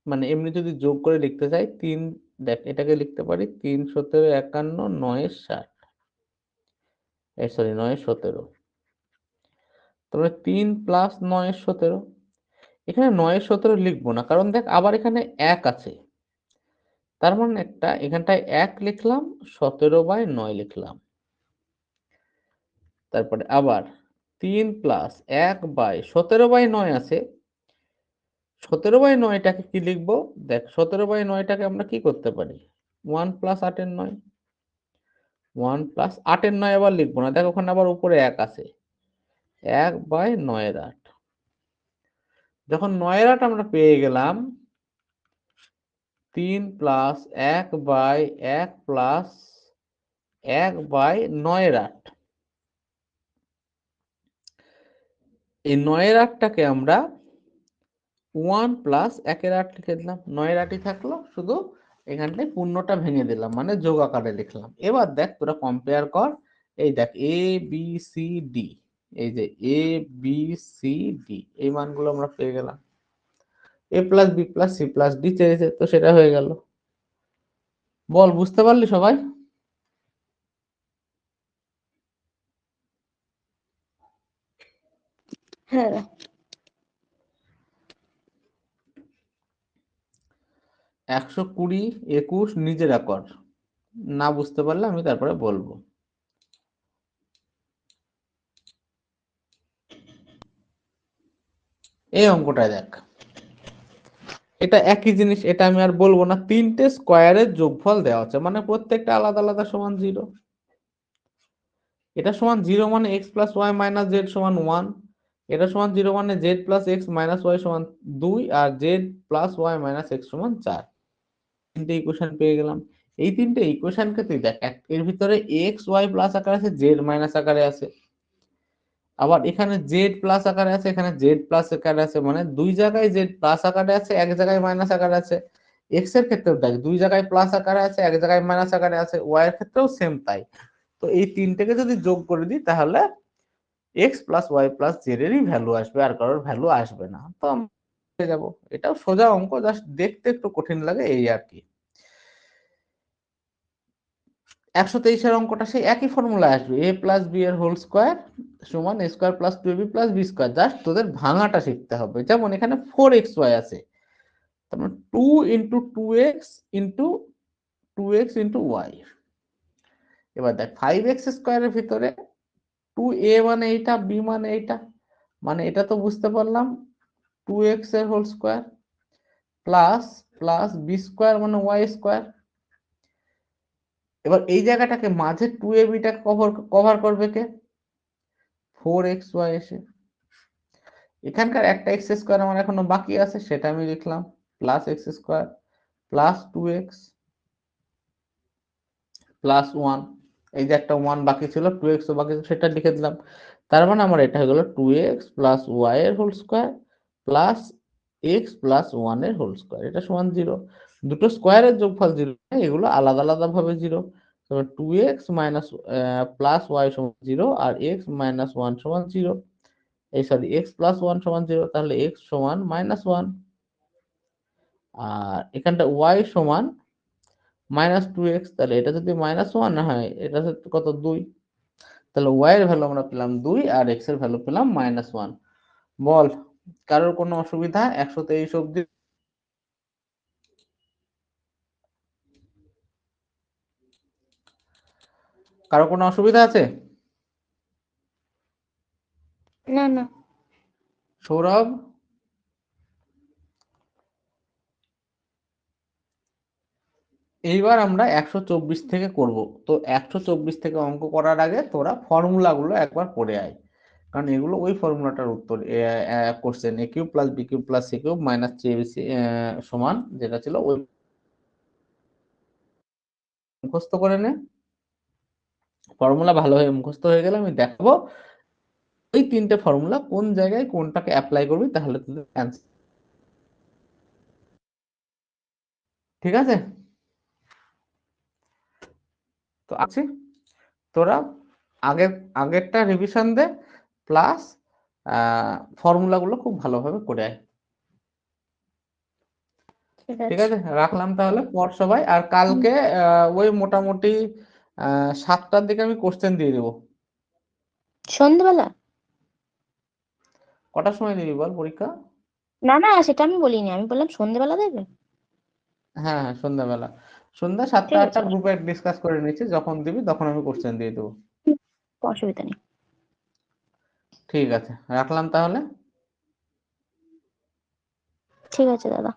মানে এমনি যদি যোগ করে লিখতে চাই 3, দেখ এটাকে লিখতে পারি 3 17 51 9 60, সরি 9 17, তাহলে 3 প্লাস 9 17। এখানে 9 17 লিখবো না, কারণ দেখ আবার এখানে 1 আছে, তার মানে একটা এখানটায় 1 লিখলাম, 17/9 লিখলাম। তারপরে আবার 3 প্লাস 1/17/9 আছে, 17/9টাকে কি লিখবো, দেখ 17/9টাকে আমরা কি করতে পারি, 1 প্লাস 8-এর 9, 1 প্লাস 8-এর 9 আবার লিখবো না, দেখ ওখানে আবার উপরে 1 আছে, 1/9-এর 8। যখন 9-এর 8 আমরা পেয়ে গেলাম, 3 প্লাস 1/1 প্লাস 1/9-এর 8, এই 9-এর 8টাকে আমরা 1 প্লাস 1-এর 8 লিখে দিলাম, 9-এর 8ই থাকলো, শুধু এখানটায় পূর্ণটা ভেঙে দিলাম, মানে যোগ আকারে লিখলাম। এবার দেখ তোরা কম্পেয়ার কর, এই দেখ এ বি সি ডি, এই যে এ বি সি ডি এই মানগুলো আমরা পেয়ে গেলাম, a plus B plus c plus d চেয়েছে, তো সেটা হয়ে গেল। বল, বুঝতে পারলি সবাই? হ্যাঁ। 120 21 নিজেরা কর, না বুঝতে পারলে আমি তারপরে বলবো। এই অঙ্কটায় দেখ, এটা একই জিনিস, এটা আমি আর বলবো না, 3টে স্কোয়ারের যোগফল দেওয়া আছে, মানে প্রত্যেকটা আলাদা আলাদা সমান 0। এটা সমান 0 মানে x plus Y minus Z সমান 1, এটা সমান 0 মানে z plus X minus Y সমান 2, আর z plus Y minus X সমান 4। তিনটে ইকুয়েশন পেয়ে গেলাম। এই তিনটে ইকুয়েশনকে তুই দেখ, এর ভিতরে এক্স ওয়াই প্লাস আকারে আছে, জেড মাইনাস আকারে আছে, আবার এখানে জেড প্লাস আকারে আছে, এখানে জেড প্লাস আকারে আছে, মানে দুই জায়গায় জেড প্লাস আকারে আছে, এক জায়গায় মাইনাস আকারে আছে। এক্স এর ক্ষেত্রেও দেখ, দুই জায়গায় প্লাস আকারে আছে, এক জায়গায় মাইনাস আকারে আছে, ওয়াই এর ক্ষেত্রেও সেম তাই। তো এই তিনটেকে যদি যোগ করে দিই তাহলে X plus Y plus Z এরই ভ্যালু আসবে, আর কারোর ভ্যালু আসবে না। তো আমরা পেয়ে যাবো। এটাও সোজা অঙ্ক, জাস্ট দেখতে একটু কঠিন লাগে এই আর কি। 123-এর অঙ্কটা সেই একই ফর্মুলা আসবে, এ প্লাস বি এর হোল স্কোয়ার সমান a square plus 2b plus B square, just তোদের ভাঙাটা শিখতে হবে। যেমন এখানে 4xy আছে, তার মানে 2 into 2x into 2x into Y. এবার দেখ 5x স্কোয়ারের ভিতরে 2a মানে এইটা, b মানে এইটা, মানে এটা তো বুঝতে পারলাম 2x এর whole square plus plus B square মানে ওয়াই স্কোয়ার। এবার এই জায়গাটাকে মাঝে 2ab টা কভার করবে কে, 4xy এসে। এখানকার একটা এক্স স্কোয়ার আমার এখনো বাকি আছে, সেটা আমি লিখলাম plus x square plus 2x plus 1। এই যে একটা 1 বাকি ছিল, 2x ও বাকি ছিল, সেটা লিখে দিলাম। তার মানে আমার এটা হয়ে গেল 2x প্লাস ওয়াই এর whole square plus X plus 1 এর হোল স্কোয়ার, এটা সমান 0। দুটো স্কোয়ারের যোগফল 0, এগুলো আলাদা আলাদা ভাবে 0। তাহলে 2x মাইনাস প্লাস ওয়াই সমান 0 আর এক্স মাইনাস 1 সমান 0, এই সরি এক্স প্লাস 1 সমান 0, তাহলে এক্স সমান -1 আর এখানটা ওয়াই সমান -2x, তাহলে এটা যদি -1 হয় এটা হচ্ছে কত 2, তাহলে ওয়াই এর ভ্যালু আমরা পেলাম 2 আর এক্স এর ভ্যালু পেলাম -1। বল কারোর কোনো অসুবিধা 123 অবধি? কারো কোনো অসুবিধা আছে? না না, সৌরভ? এইবার আমরা 124 থেকে করব। তো 124 থেকে অঙ্ক করার আগে তোরা ফর্মুলাগুলো একবার পড়ে আয়, কারণ এগুলো ওই ফর্মুলাটার উত্তর। Question a cube plus B cube plus C cube minus three a b c সমান যেটা ছিল ওই মুখস্থ করে নে। ফর্মুলা ভালোভাবে মুখস্থ হয়ে গেলে আমি দেখাবো ওই তিনটে ফর্মুলা কোন জায়গায় কোনটাকে অ্যাপ্লাই করবি, তাহলে তোদের অ্যান্সার। ঠিক আছে? তো আছে, তোরা আগের আগেরটা রিভিশন দে, প্লাস ফর্মুলাগুলো খুব ভালোভাবে করে আয়। ঠিক ঠিক আছে। আছে, রাখলাম তাহলে, পর সবাই। আর কালকে ওই মোটামুটি 7টার দিকে আমি কোশ্চেন দিয়ে দেবো। সন্ধ্যেবেলা? কটার সময় দিবি বল পরীক্ষা? না না, সেটা আমি বলিনি, আমি বললাম সন্ধ্যেবেলা দেবে। হ্যাঁ হ্যাঁ, সন্ধ্যাবেলা, সন্ধ্যা 7টা ঠিক আছে, 8টা গ্রুপে ডিসকাস করে নিচ্ছি, যখন দিবি তখন আমি কোশ্চেন দিয়ে দেবো। অসুবিধা নেই। ঠিক আছে, রাখলাম তাহলে। ঠিক আছে দাদা।